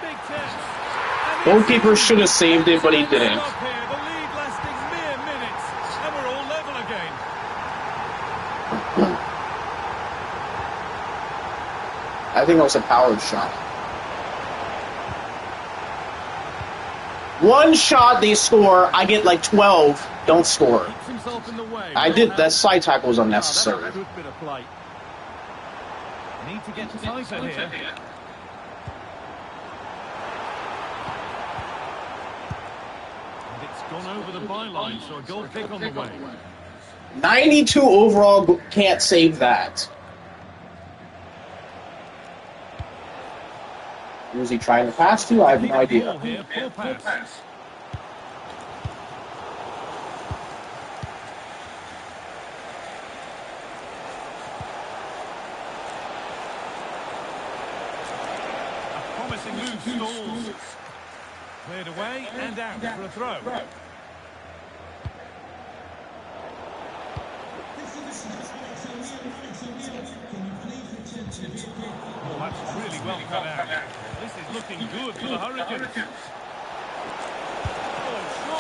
Big chance. Goalkeeper should have saved it, but he didn't. I think it was a powered shot. One shot they score, I get like 12, don't score. I did, that side tackle was unnecessary. Good bit of play. Need to get tighter here. And it's gone over the byline, so a goal kick on the way. 92 overall, can't save that. Was he trying to pass to? I have no idea. Here, poor pass. A promising move stalls. Cleared away and out for a throw. Oh, that's really well cut out. This is looking good for the Hurricanes.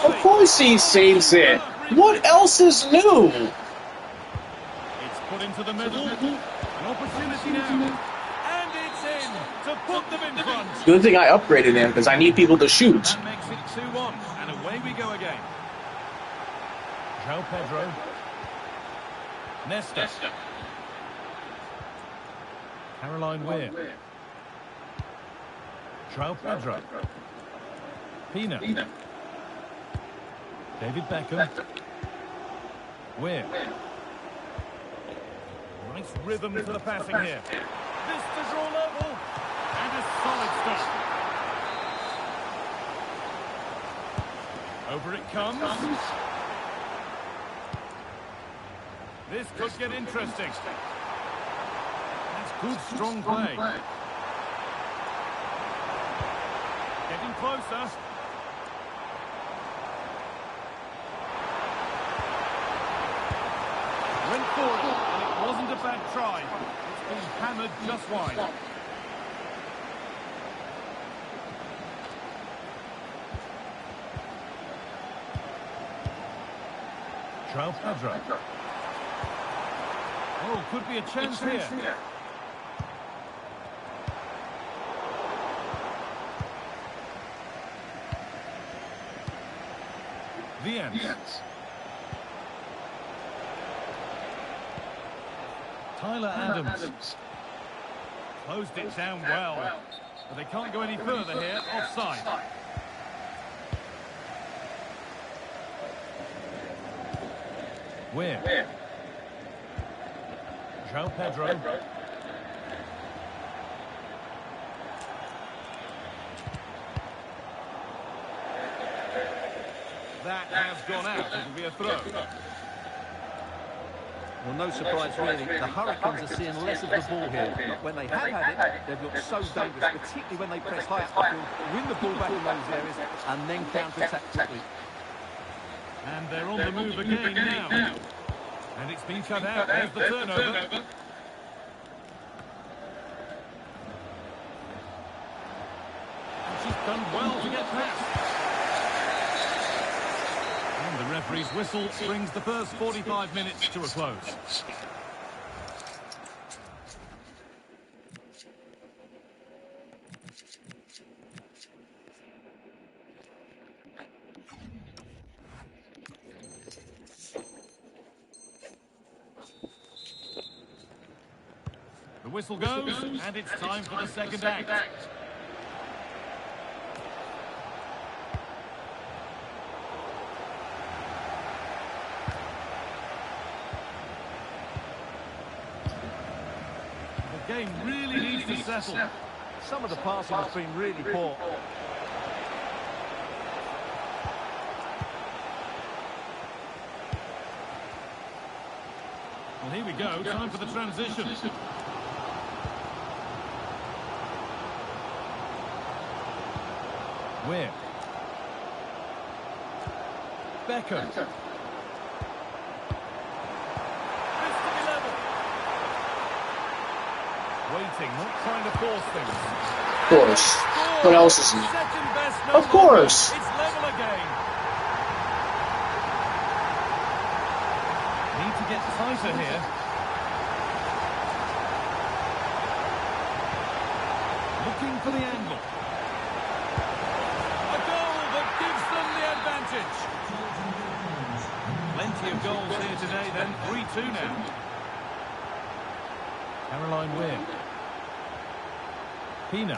Oh, Of course he saves it. What else is new? It's put into the middle. An opportunity now. And it's in to put them in front. Good thing I upgraded him because I need people to shoot. That makes it 2-1. And away we go again. João Pedro. Nesta. Caroline Weir. João Pedro. Pina. David Beckham. Weir. Nice rhythm to the passing here. This to draw level. And a solid stop. Over it comes. This could get interesting. That's good, strong play. Getting closer. Went for it, and it wasn't a bad try. It's been hammered just wide. João Pedro. Oh, could be a chance here. Viens. Tyler Adams. Closed it down well. But they can't go any further here. Offside. Where? João Pedro. That has gone out. It'll be a throw. Well, no surprise really. The Hurricanes are seeing less of the ball here. But when they have had it, they've looked so dangerous, particularly when they press high up the field, win the ball back in those areas, and then counter-attack quickly. And they're on the move again now. And it's been cut out. There's the turnover. And she's done well to get past. And the referee's whistle brings the first 45 minutes to a close. The whistle goes, and it's time for the second act. The game really needs to settle. Some of the passing has been really poor. Well, here we go. Time for the transition. Where? Beckham. This to be level. Waiting, not trying to force things. Of course. What else is new? Second best, no Of course. It's level again. Need to get tighter here. Looking for the angle. A goal that gives them the advantage. Plenty of goals here today then. 3-2 now. Caroline Weir. Pina.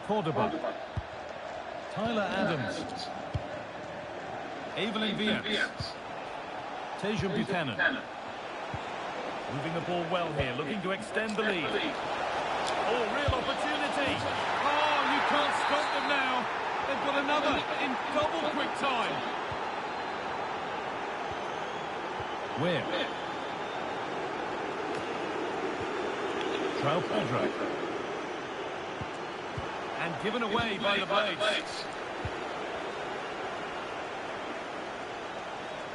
Cordoba. Tyler Adams. Evelyn Viens. Buchanan. Moving the ball well here, looking to extend the lead. Oh, real opportunity. Oh, you can't stop them now. They've got another in double quick time. Where? Pedro. And given away by the blades.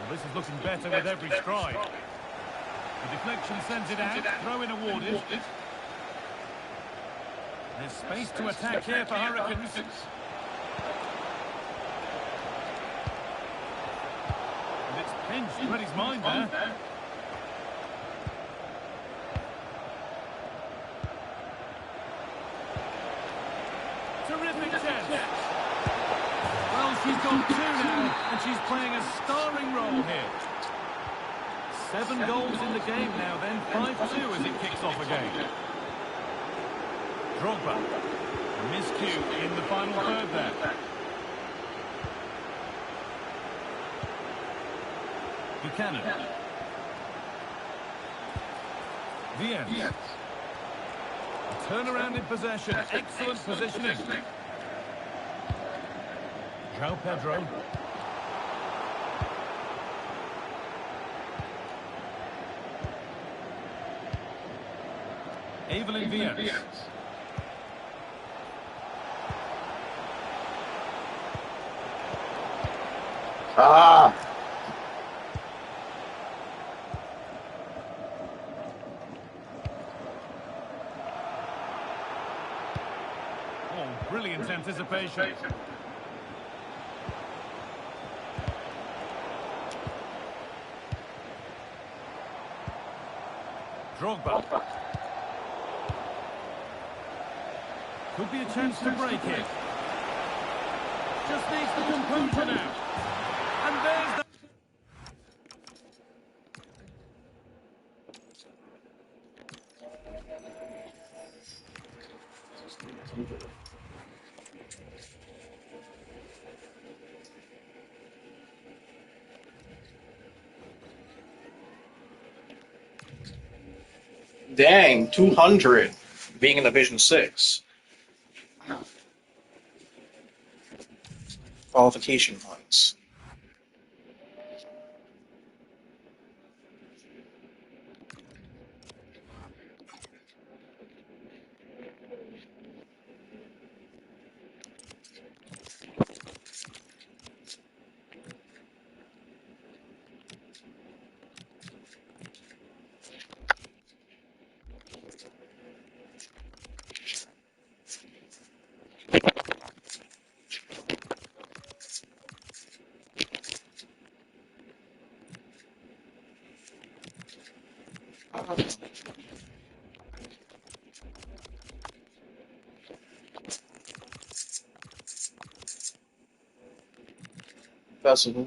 Well, this is looking better with every stride. The deflection sends it out. Throw-in awarded. There's space to attack here for Hurricanes. And it's pinched. Read his mind there. Terrific chance. Well, she's got 2 now, and she's playing a starring role here. 7 goals in the game now, then 5-2 as it kicks off again. Drogba. A miscue in the final third there. Buchanan. Vienna. Turnaround in possession. Excellent positioning. João Pedro. Evelyn Viens. Ah! Oh, brilliant anticipation. Drogba. Could be a chance to break it. Just needs the composure now. And there's the... Dang, 200 being in Division 6. Qualification points. Festival.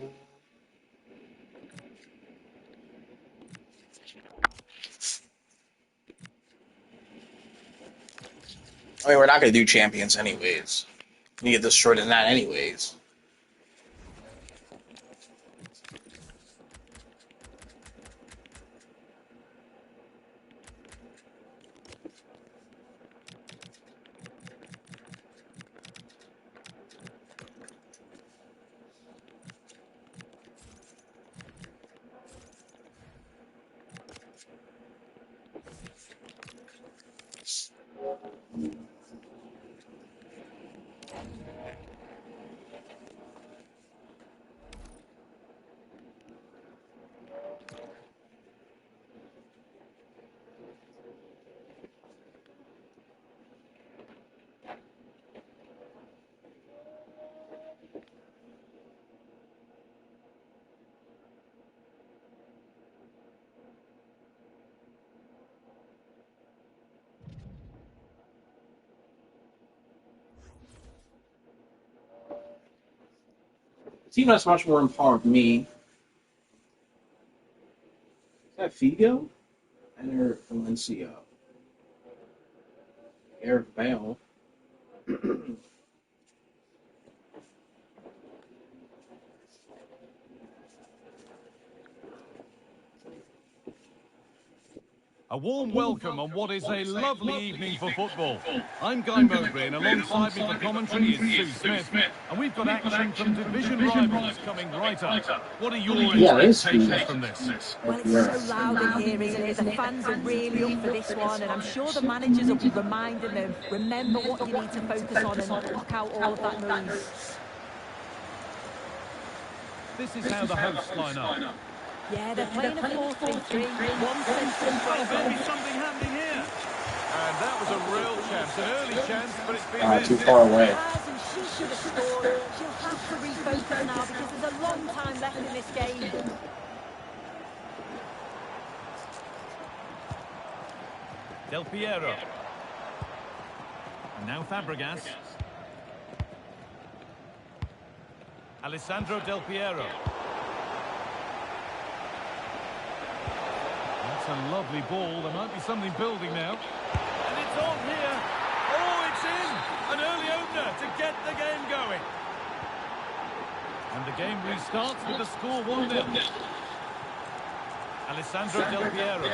I mean, we're not going to do champions anyways. We get destroyed in that anyways. The team that's much more empowered than me. Is that Figo? Enter Valencia. Eric Bale. A warm welcome on what is a lovely evening for football. I'm Guy Mowbray, and alongside me for commentary is Sue Smith. And we've got action from division rivals coming right up. What are your expectations from this? Well, it's so loud in here, isn't it? The fans are really up for this one, and I'm sure the managers will be reminding them, remember what you need to focus on and block out all of that noise. This is how the hosts line up. Yeah, they're playing a 4-3-3, one central striker. Maybe something happening here. And that was a real chance, an early chance, but it's been missed. Too far away. And she should have scored. She'll have to refocus now because there's a long time left in this game. Del Piero. And now Fabregas. Alessandro Del Piero. That's a lovely ball. There might be something building now. And it's on here. Oh, it's in! An early opener to get the game going. And the game restarts with the score 1-0. Alessandro Del Piero.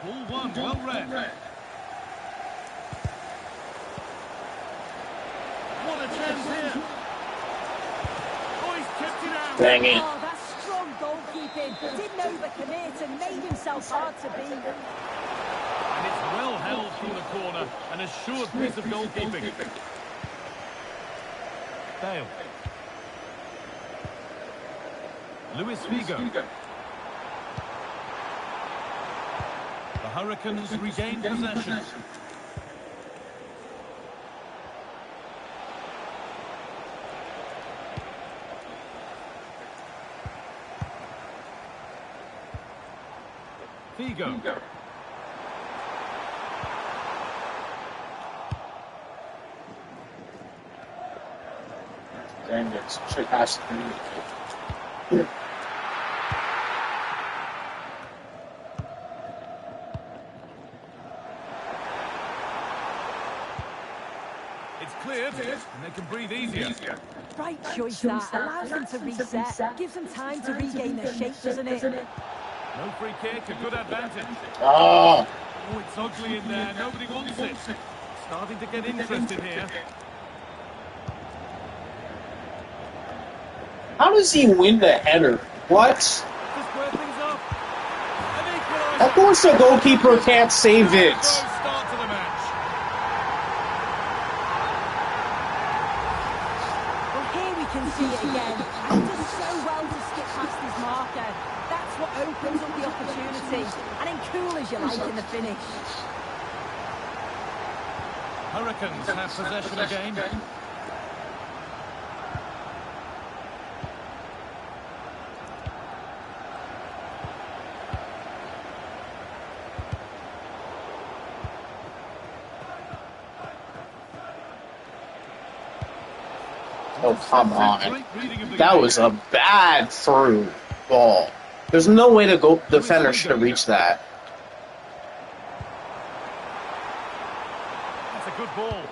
Ball one, well read. What a chance here. Oh, he's kept it out. Dang it. Oh, that's strong goalkeeping. Didn't overcommit and made himself hard to beat. And it's well held from the corner. An assured piece of goalkeeping. Bale. Luis Figo. The Hurricanes regain possession. Figo. Dang it. Should pass through. It's cleared, and they can breathe easier. Right choice that. Allows them to reset. Gives them time to regain their shape, doesn't it? No free kick, a good advantage. Oh. Oh, it's ugly in there. Nobody wants it. Starting to get interested here. How does he win the header? What? Just square things up. An equaliser. Of course the goalkeeper can't save it. Start to the match. Well, here we can see it again. And he does so well to skip past his marker. That's what opens up the opportunity. And then cool as you like in the finish. Hurricanes have possession again. Oh, come on. That was a bad through ball. There's no way the defender should have reached that. That's a good ball.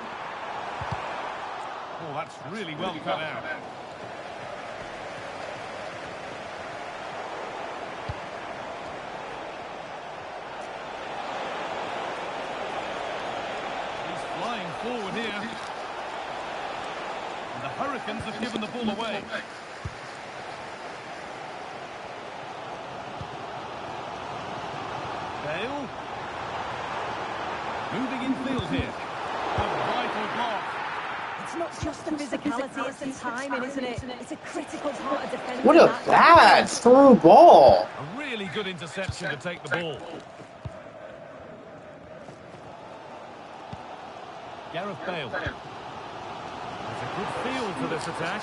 Oh, that's really well cut out. He's flying forward here. And the Hurricanes have given the ball away. Bale. Moving infield here. A vital block. It's not just the physicality, it's the timing, isn't it? It's a critical part of defending. What a bad through ball. A really good interception to take the ball. Gareth Bale. There's a good feel to this attack.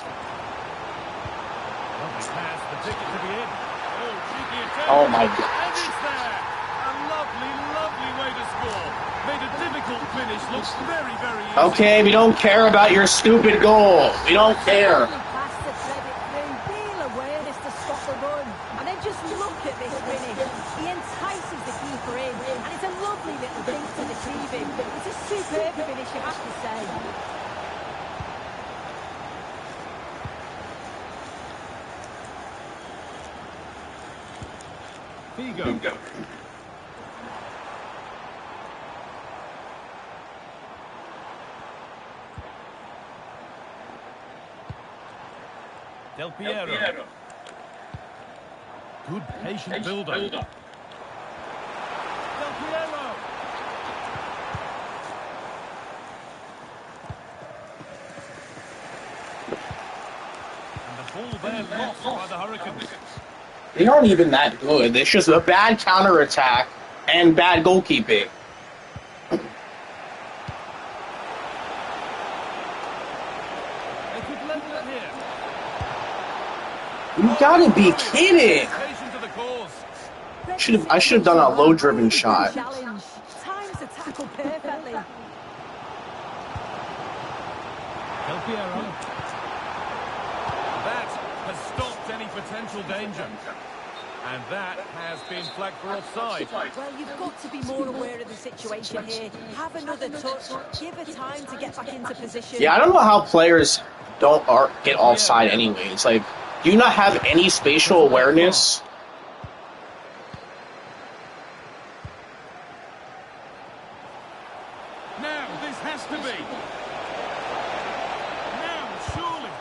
Lovely pass, the ticket to be in. Oh, cheeky attempt. Oh my gosh. And it's there. A lovely, lovely way to score. Made a difficult finish look very, very easy. Okay, we don't care about your stupid goal. We don't care. Pass to thread it through, real awareness to stop the run. And then just look at this finish. He entices the keeper in, and it's a lovely little thing to deceive him. It's a superb finish, you have to say. Figo. Del Piero. Good patient build-up. Del Piero. And the ball there lost by the Hurricanes. They aren't even that good. It's just a bad counterattack and bad goalkeeping. They could level it here. You gotta be kidding! Patient to the cause. I should have done a low-driven shot. Challenge. Times the tackle perfectly. Del Piero. That has stopped any potential danger. And that has been flagged for offside. Well, you've got to be more aware of the situation here. Have another touch. Give her time to get back into position. Yeah, I don't know how players get offside anyway. It's like, do you not have any spatial awareness? Now, this has to be. Now, surely.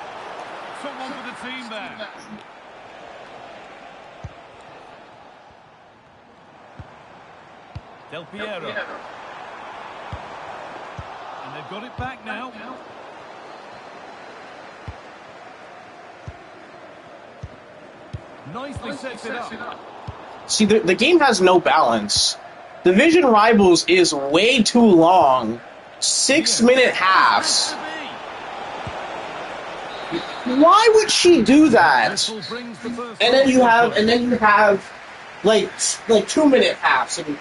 Someone for the team there. Del Piero. And they've got it back now. Nicely sets it up. See, the game has no balance. Division Rivals is way too long. 6-minute halves. Why would she do that? And then you have like 2-minute halves in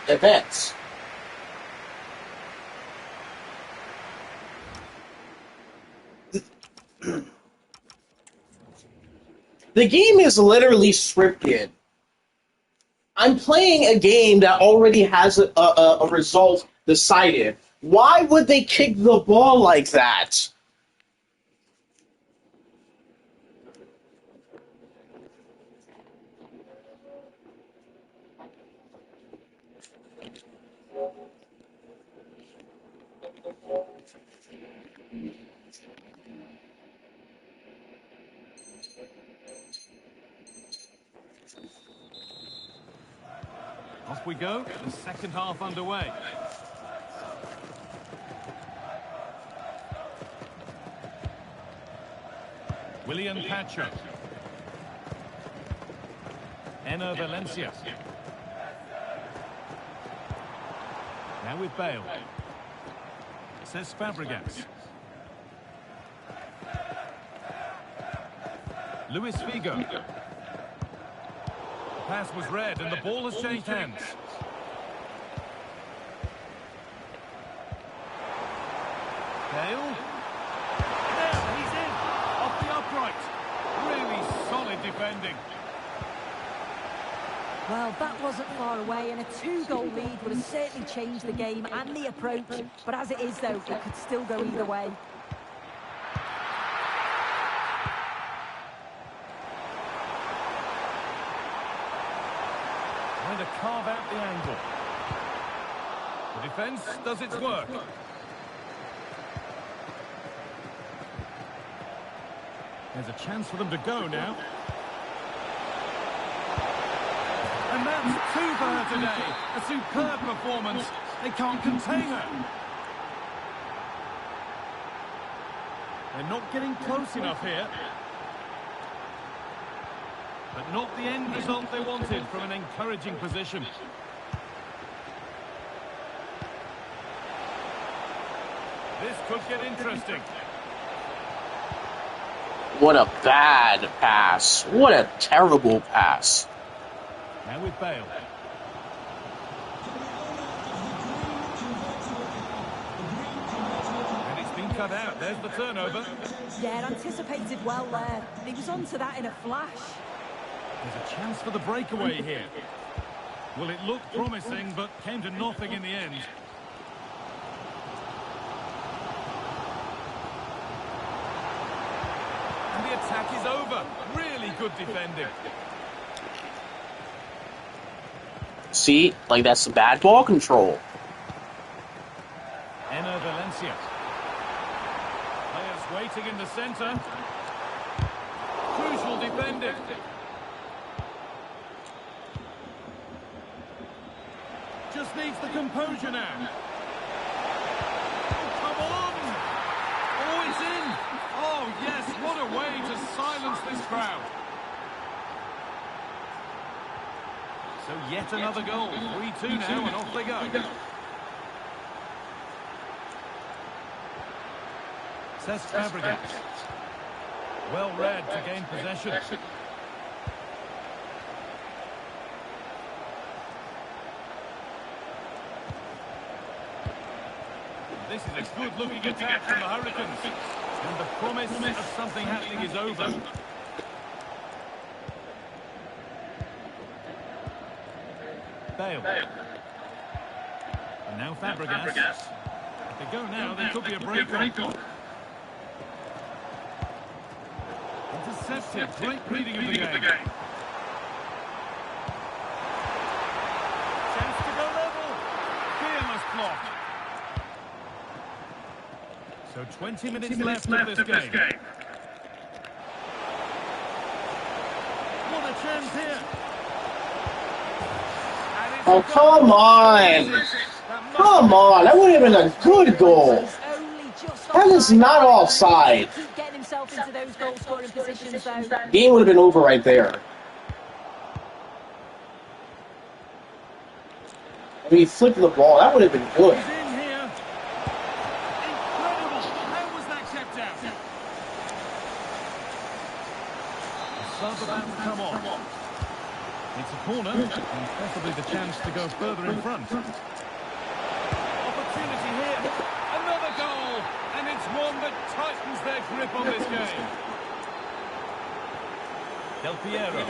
events. The game is literally scripted. I'm playing a game that already has a result decided. Why would they kick the ball like that? Off we go, the second half underway. William Pacho. Enner Valencia. Now with Bale. Says Fabregas. Luis Figo. Pass was read and the ball has changed hands. Bale. There, he's in. Off the upright. Really solid defending. Well, that wasn't far away, and a 2-goal lead would have certainly changed the game and the approach. But as it is, though, it could still go either way. Trying to carve out the angle. The defence does its work. There's a chance for them to go now. And that's two for her today. A superb performance. They can't contain her. They're not getting close enough here. But not the end result they wanted from an encouraging position. This could get interesting. What a bad pass. What a terrible pass. Now with Bale. And it's been cut out. There's the turnover. Yeah, anticipated well there. He was onto that in a flash. There's a chance for the breakaway here. Well, it looked promising, but came to nothing in the end. And the attack is over. Really good defending. See? Like, that's the bad ball control. Enner Valencia. Players waiting in the centre. Crucial defending. Just needs the composure now. Oh, come on! Oh, it's in! Oh, yes, what a way to silence this crowd. So yet another goal. 3-2 now, and off they go. Cesc Fabregas. Well read to gain possession. This is a good-looking attack from the Hurricanes. And the promise of something happening is over. Bale. And now Fabregas. If they go now, there could be a break on. Intercepted. Great reading of the game. Chance to go level. Fearless block. So 20 minutes left of this game. What a chance here. Oh, come on! Come on! That would have been a good goal. That is not offside. Game would have been over right there. I mean, he flipped the ball. That would have been good. He's in here. Incredible. How was that kept out? The sub about to come on. It's a corner, and possibly the chance to go further in front. Opportunity here. Another goal, and it's one that tightens their grip on this game. Del Piero.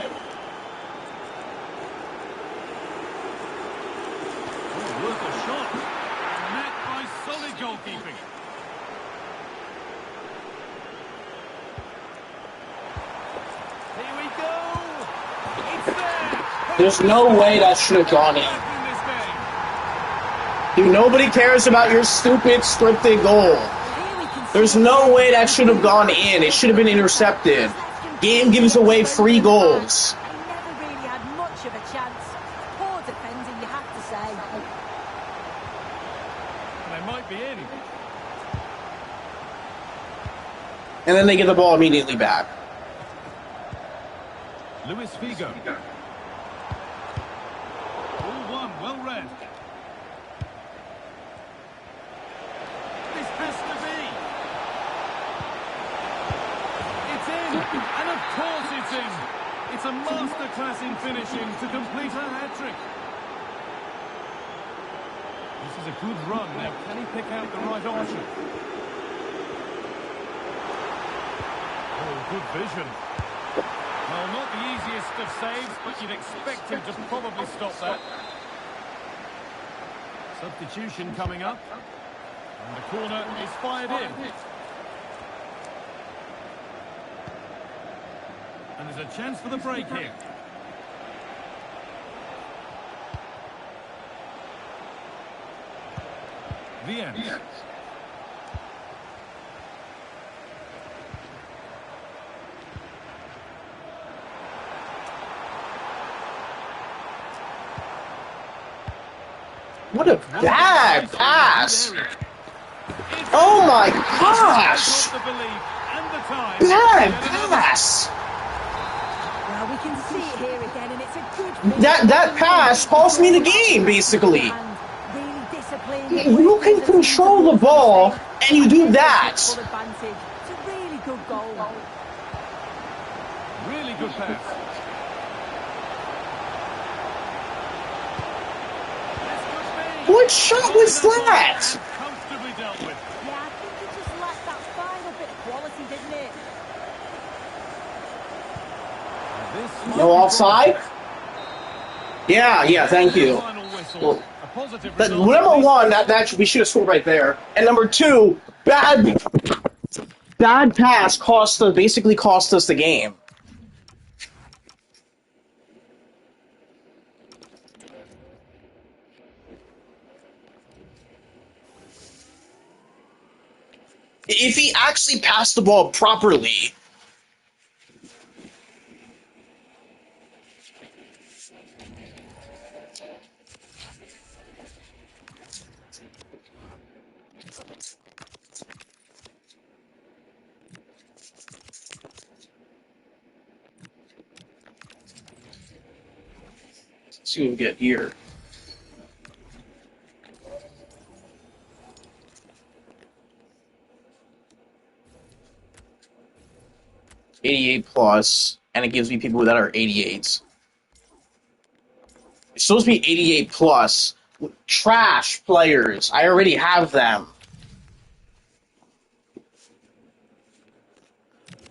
Oh, worth a shot. And met by solid goalkeeping. Here we go. It's there. There's no way that should have gone in. Dude, nobody cares about your stupid scripted goal. There's no way that should have gone in. It should have been intercepted. Game gives away free goals. They never really had much of a chance. Poor defending, you have to say. They might be in. And then they get the ball immediately back. Luis Figo. All one, well read. This has to be. It's in, and of course it's in. It's a masterclass in finishing to complete a hat-trick. This is a good run. Now, can he pick out the right option? Oh, good vision. Well, not the easiest of saves, but you'd expect him to probably stop that. Substitution coming up. And the corner is fired in. And there's a chance for the break here. The end. What a bad pass! Oh my gosh! Bad pass! Well, we can see it here again, and it's a good... That pass cost me the game, basically. Really disciplined. You can control the ball, and you do that. It's a really good goal. Really good pass. What shot was that? Comfortably dealt with. Yeah, I think it just lacked that final bit of quality, didn't it? No offside? Yeah, thank you. Well, number one, that we should have scored right there. And number two, bad pass basically cost us the game. if he actually passed the ball properly. Let's see what we get here. '88 plus, and it gives me people that are 88s. It's supposed to be 88 plus. Trash players. I already have them.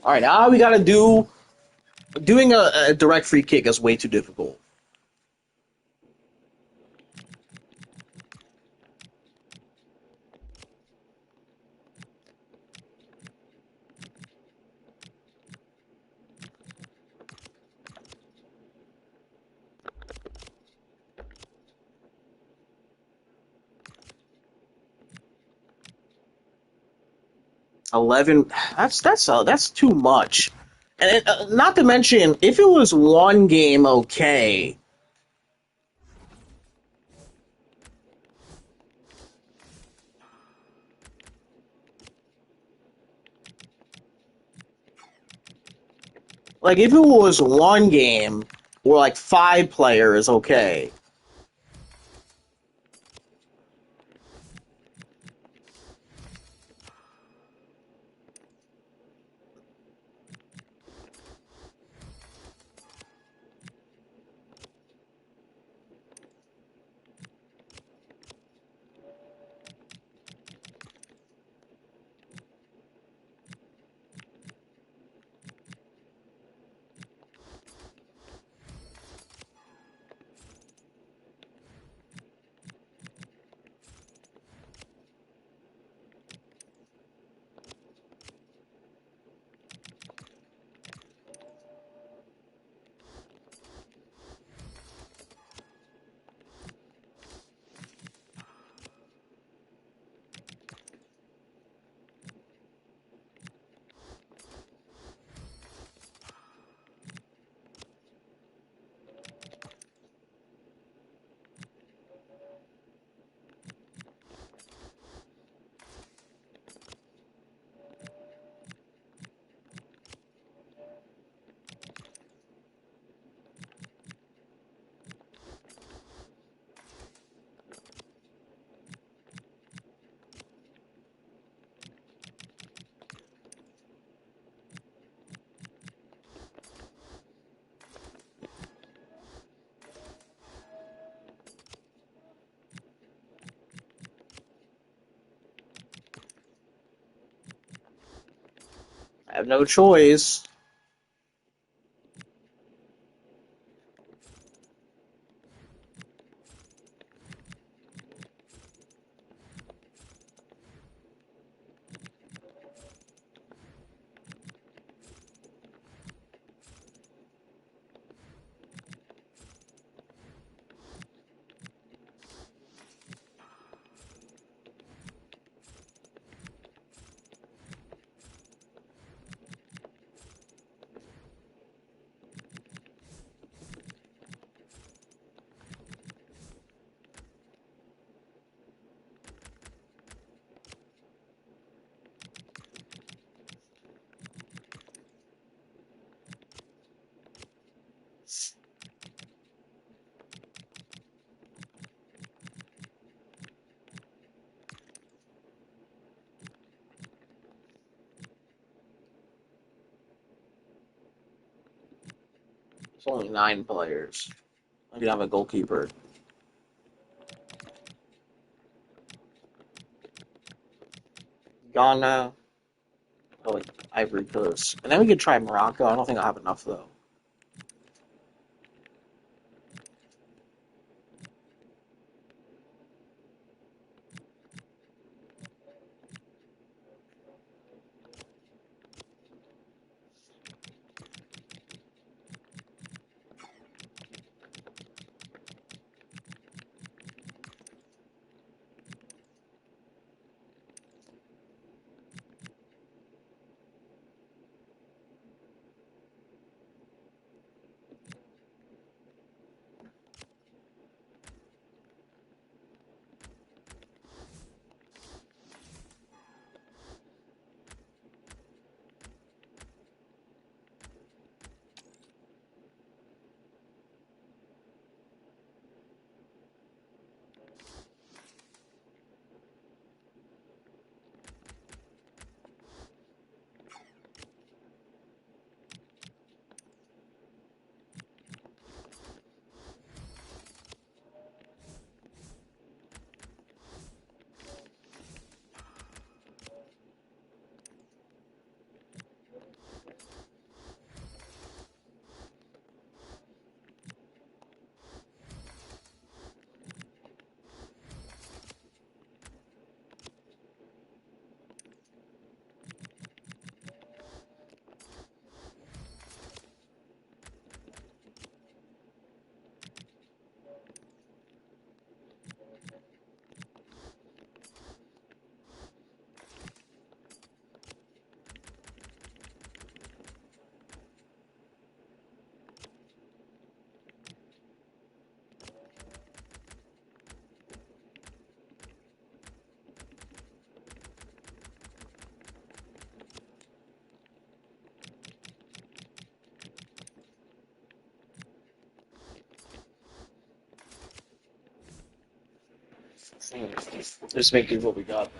All right, now we gotta do. Doing a direct free kick is way too difficult. $11. That's too much. And not to mention, if it was one game, okay. Like if it was one game or like 5 players, okay. I have no choice. It's only 9 players. I can have a goalkeeper. Ghana. Oh, like Ivory Coast. And then we could try Morocco. I don't think I'll have enough, though. Just make do what we got.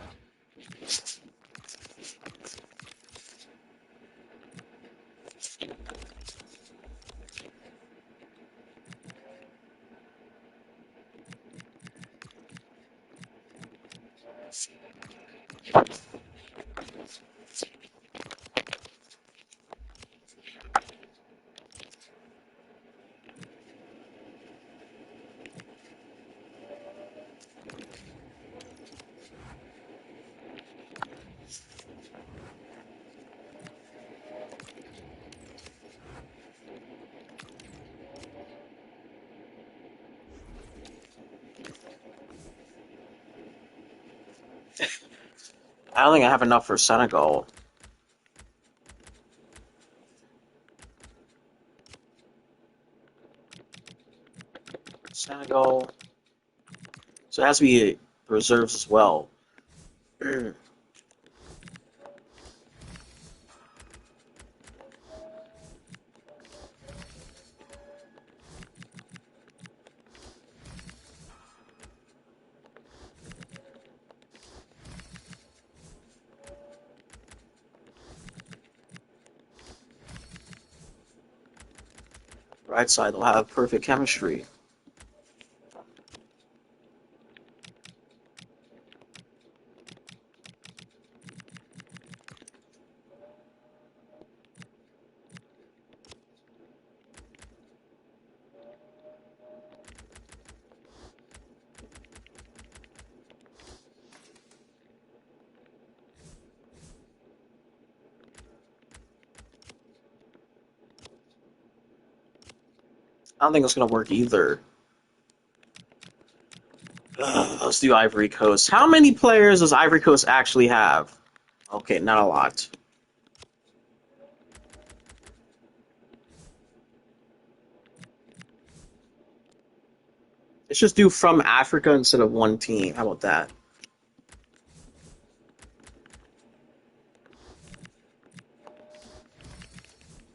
I don't think I have enough for Senegal. Senegal. So it has to be reserves as well. Right side, they'll have perfect chemistry. I don't think it's going to work either. Let's do Ivory Coast. How many players does Ivory Coast actually have? Okay, not a lot. Let's just do from Africa instead of one team. How about that?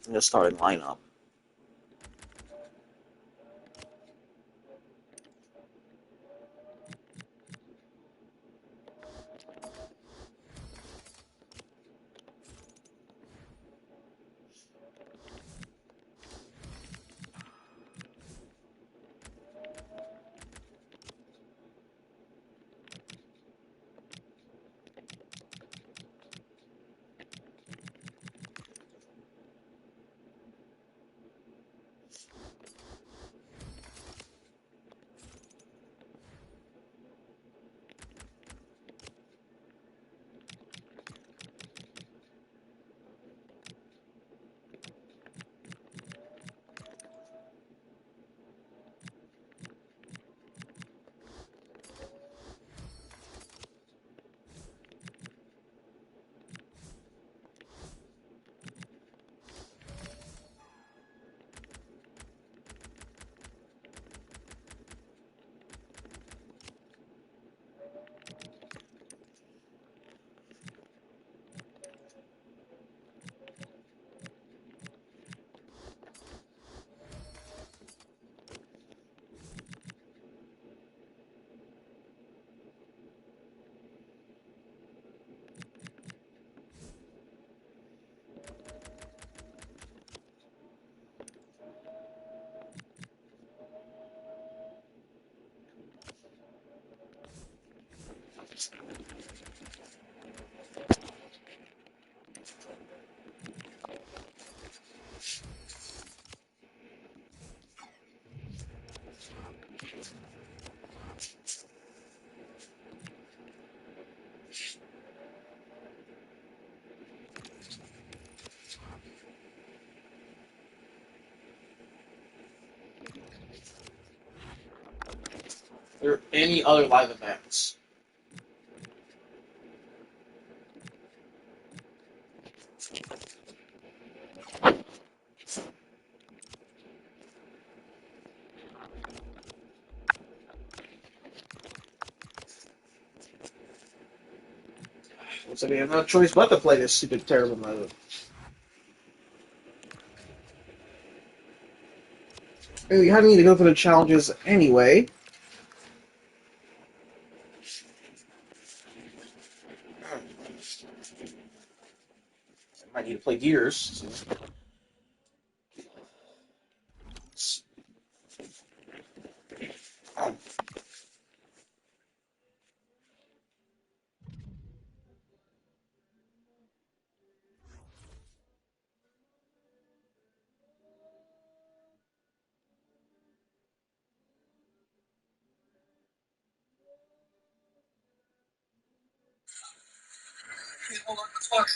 Just starting lineup. Are there any other live events? Looks like we have no choice but to play this stupid, terrible mode. We had need to go for the challenges anyway. Might need to play Gears. Hold on, let's watch.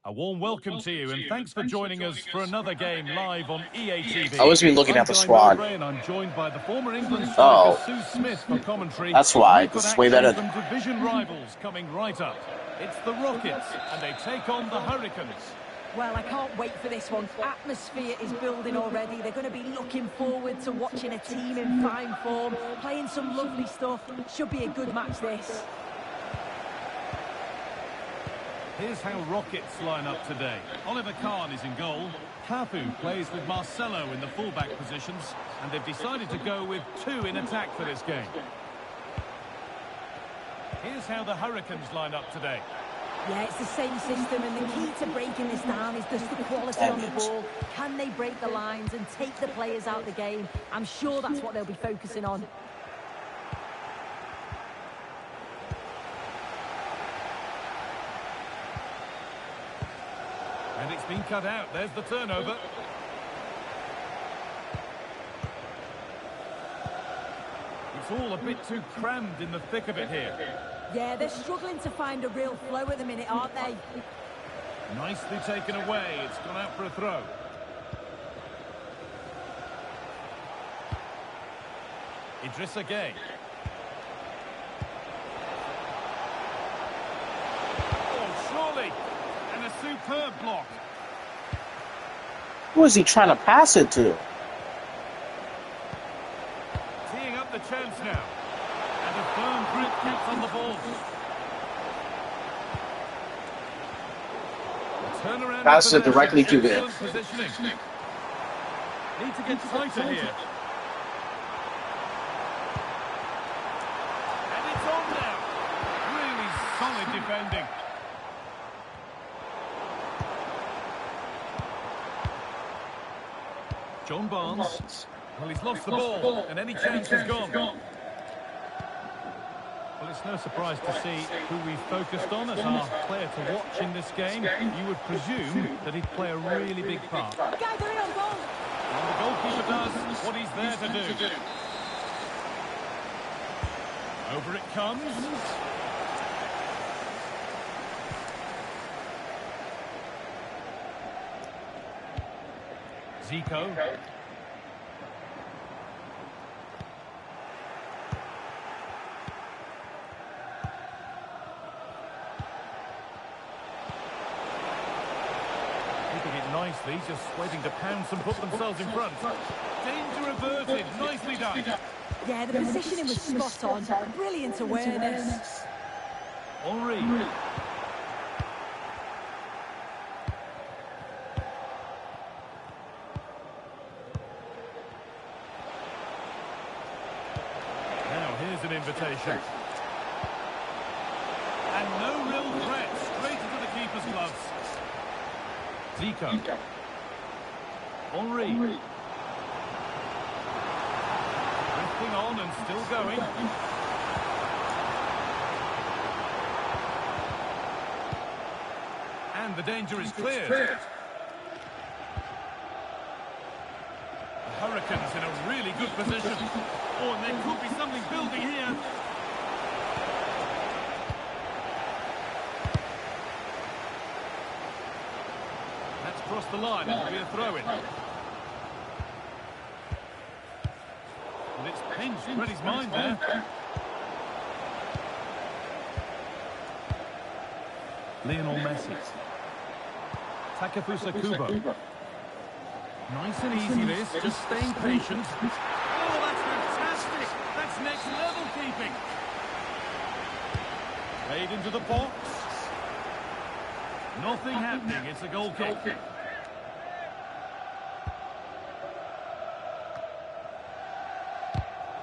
A warm welcome to you, and thanks for joining us for another game live on EA TV. I was been looking I'm at the Guy squad. Mowbray, and I'm joined by the former England striker Sue Smith for commentary. That's why. We've got This is way action better. from division rivals coming right up. It's the Rockets, and they take on the Hurricanes. Well, I can't wait for this one. Atmosphere is building already. They're going to be looking forward to watching a team in fine form, playing some lovely stuff. Should be a good match, this. Here's how Rockets line up today. Oliver Kahn is in goal. Cafu plays with Marcelo in the fullback positions, and they've decided to go with two in attack for this game. Here's how the Hurricanes line up today. Yeah, it's the same system, and the key to breaking this down is just the quality on the ball. Can they break the lines and take the players out of the game? I'm sure that's what they'll be focusing on. And it's been cut out. There's the turnover. It's all a bit too crammed in the thick of it here. Yeah, they're struggling to find a real flow at the minute, aren't they? Nicely taken away. It's gone out for a throw. Idrissa Gueye. Oh, surely. And a superb block. Who is he trying to pass it to? Teeing up the chance now. And a firm grip kept on the ball. Turnaround. Pass it directly to the... Positioning. Need to get tighter here. And it's on now. Really solid defending. John Barnes. Well, he's lost the ball, and any chance is gone. Well, it's no surprise to see who we've focused on as our player to watch in this game. You would presume that he'd play a really big part. Gathering on goal. And the goalkeeper does what he's there to do. Over it comes. Zico. Keeping it nicely, just waiting to pounce and put themselves in front. Danger averted, nicely done. Yeah, the positioning was spot on. Brilliant awareness. Henri. Now here's an invitation. And no real threat, straight into the keeper's gloves. Zico. Henri. Drifting on and still going. And the danger is cleared. The Hurricanes in a really good position. Oh, and there could be something building here. That's crossed the line. It'll be a throw-in. And it's pinched Freddie's mind there. Lionel Messi. Takefusa Kubo. Nice and easy this, just staying patient. Oh, that's fantastic! That's next level keeping. Played into the box. Nothing happening, it's a goal kick.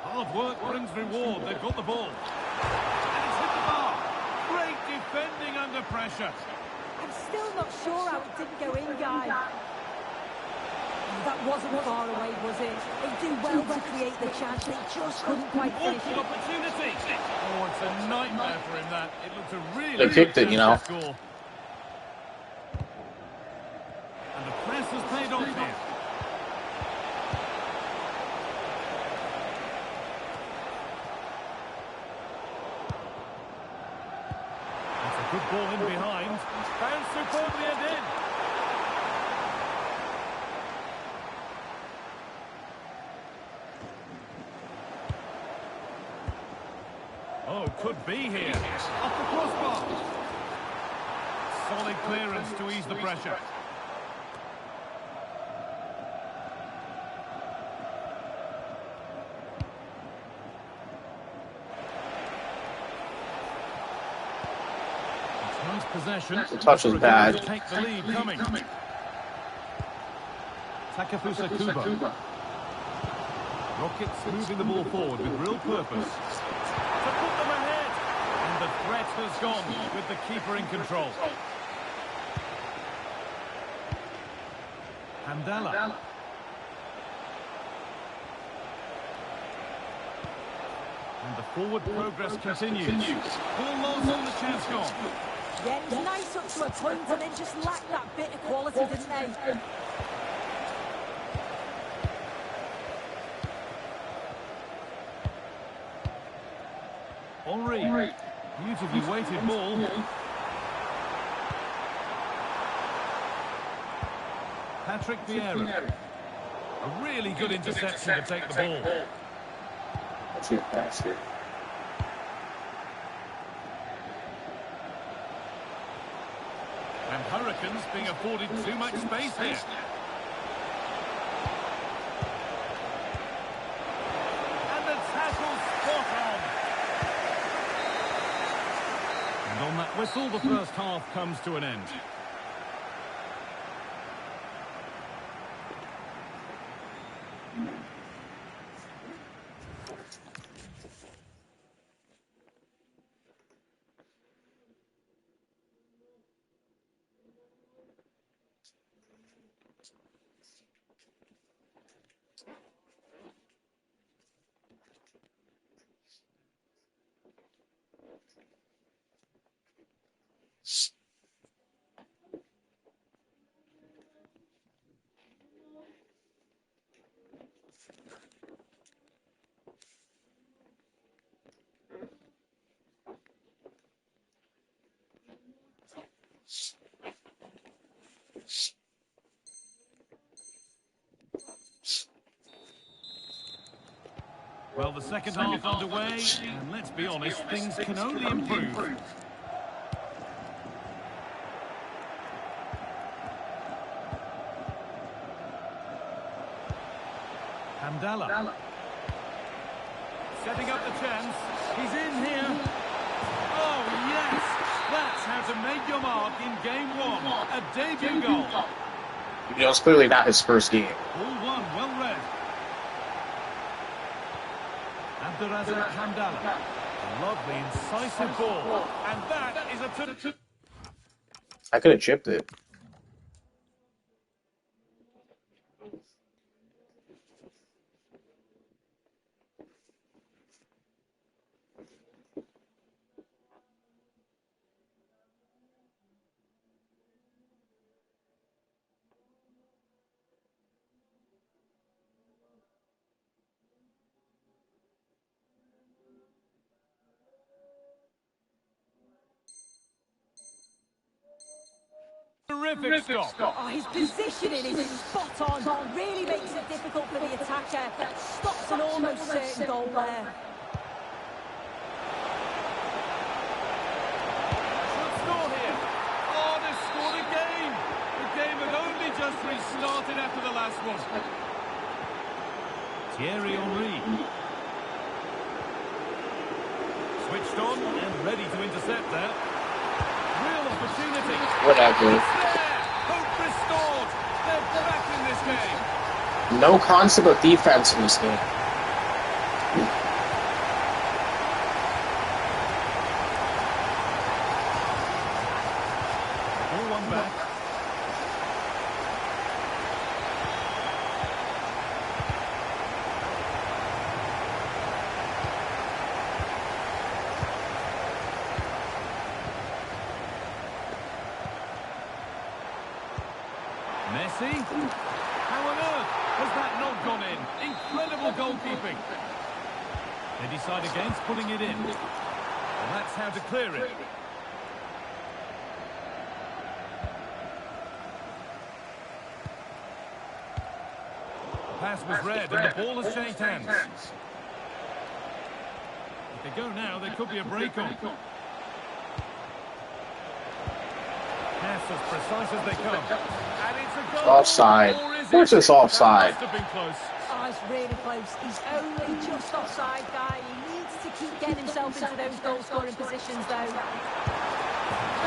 Hard work brings reward, they've got the ball. defending under pressure. I'm still not sure how it didn't go in, Guy. That wasn't far away, was it? They do well to create the chance. They just couldn't quite finish it. Opportunity. Oh, it's a nightmare for him, that. It looked a really They kicked good it, you know. chance to score. And the press has paid off here. That's a good ball in behind. Bounced superbly and in. Oh, could be here. Off the crossbar. Solid clearance to ease the pressure. It's nice possession. The touch was bad. Take the lead coming. Takefusa Kubo. Rockets moving the ball forward with real purpose. To put them ahead. And the threat has gone with the keeper in control. Hamdallah. And the forward progress continues. Ball lost and the chance gone. Yeah, it was nice up to a point and then just lacked that bit of quality, didn't they? Henri. Beautifully weighted ball. Patrick Vieira. A really good interception to take the ball. That's it, basket. And Hurricanes being afforded too much space here. And the tackle spot on. And on that whistle, the first half comes to an end. Well, the second half underway, and let's be honest, things can only improve. Hamdallah. Setting up the chance. He's in here. Oh, yes! That's how to make your mark in game one. A debut goal. You know, it's clearly not his first game. All one, well read. Abdurazak Hamdallah. A lovely, incisive ball. And that is a... I could have chipped it. Terrific stop. Oh, his positioning is spot on. Really makes it difficult for the attacker. Stops an almost certain goal there. Should score here. Oh, they've scored again. The game had only just restarted after the last one. Thierry Henry. Switched on and ready to intercept there. Real opportunity. Whatever. Hope restored. They're back in this game. No concept of defense in this game. How on earth has that not gone in? Incredible goalkeeping. They decide against putting it in. And that's how to clear it. The pass was read and the ball has changed hands. If they go now, there could be a break on. Pass as precise as they come. And it's a goal. Offside. Of course it's offside. That must have been close. Oh, it's really close. He's only just offside, guy. He needs to keep getting himself into those goal-scoring positions, though.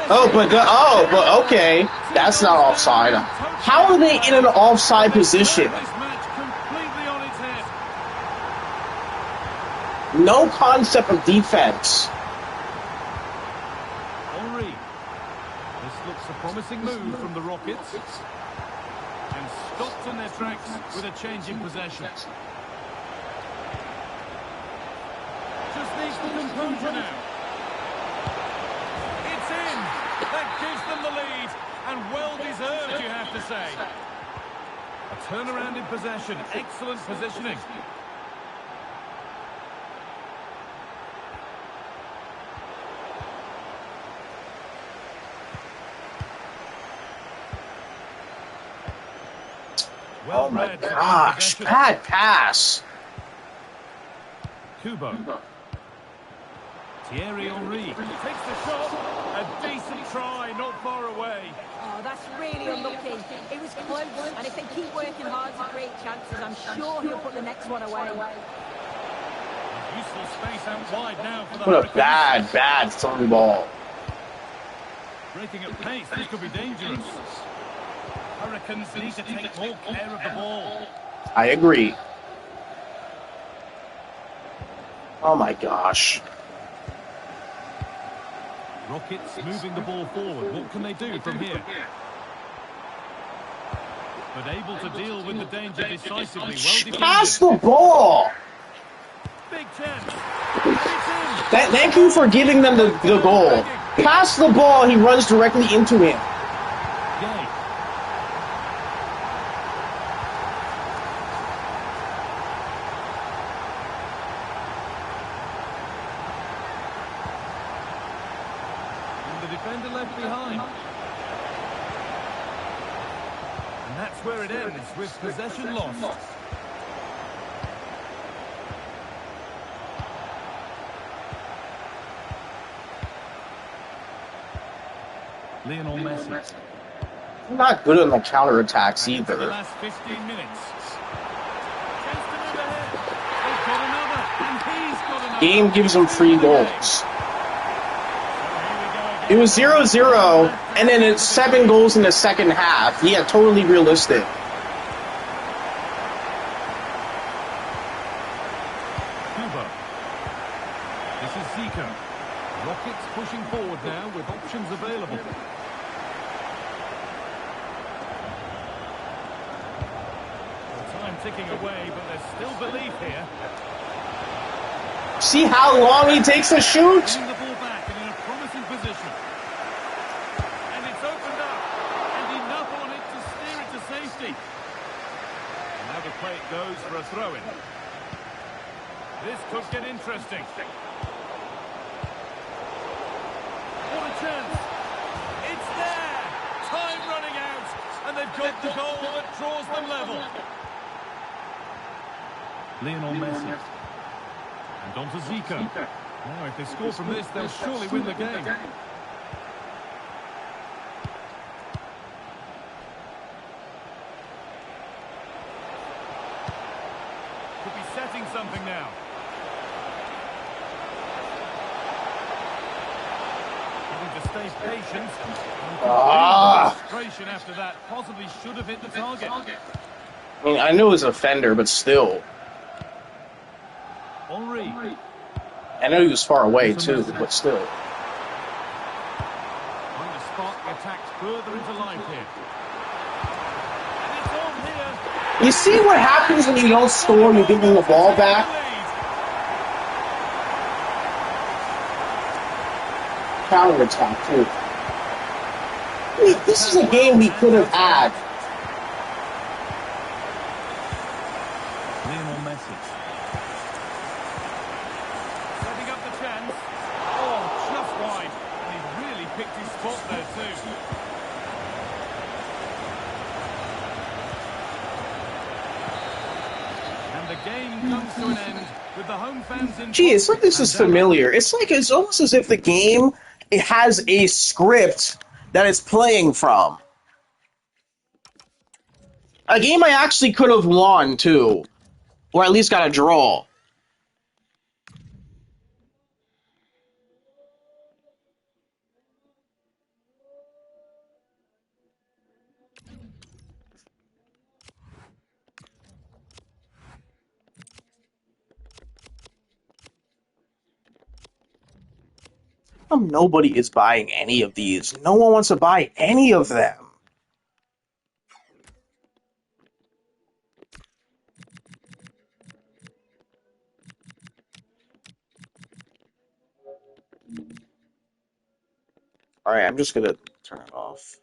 But okay, that's not offside. How are they in an offside position? This match completely on its head. No concept of defense. Henry. This looks a promising move from the Rockets. And stopped in their tracks with a change in possession. Just needs the composure now. It's in. That gives them the lead. And well deserved, you have to say. A turnaround in possession. Excellent positioning. Well Oh my read. gosh, bad pass. Kubo. Thierry Henry takes the shot. A decent try, not far away. Oh, that's really unlucky. It was close, and if they keep working hard to create chances, I'm sure he'll put the next one away. Useful space out wide now for the What a Hurricanes. bad thrown ball. Breaking at pace, this could be dangerous. Hurricanes need to take more care of the ball. I agree. Oh my gosh. Rockets moving the ball forward. What can they do from here? But able to deal with the danger decisively. Well defended. Pass the ball. Big chance. It's in. Thank you for giving them the goal. Pass the ball, he runs directly into him. Gay. And the defender left behind. And that's where it ends, with possession lost. Lionel Messi. Not good on the counterattacks For the either. last 15 minutes. Chance to move ahead. They've got another, and he's got another. Game gives them 3 goals. It was 0-0, and then it's 7 goals in the second half. Yeah, totally realistic. Cuba. This is Zico. Rockets pushing forward now with options available. Time ticking away, but there's still belief here. See how long he takes to shoot? Getting the ball back and in a promising position. And it's opened up. And enough on it to steer it to safety. And now the play it goes for a throw-in. This could get interesting. What a chance. It's there. Time running out. And they've got the goal that draws them level. Lionel Messi. And on to Zico. Now, if they score from this, they'll surely win the game. Could be setting something now. Having to stay patient. Frustration after that. Possibly should have hit the target. I mean, I know it was a fender, but still. Henry. I know he was far away, too, but still. Trying to spark the attacks further into life here. And it's on here. You see what happens when you don't score and you give them the ball back? Counter-attack, too. I mean, this is a game we could have had. Lionel Messi. Setting up the chance. Oh, just wide. And he's really picked his spot there too. And the game comes to an end with the home fans in. Gee, it's like this is familiar. It's like it's almost as if the game it has a script that it's playing from. A game I actually could have won too, or at least got a draw. Nobody is buying any of these. No one wants to buy any of them. Alright, I'm just gonna turn it off.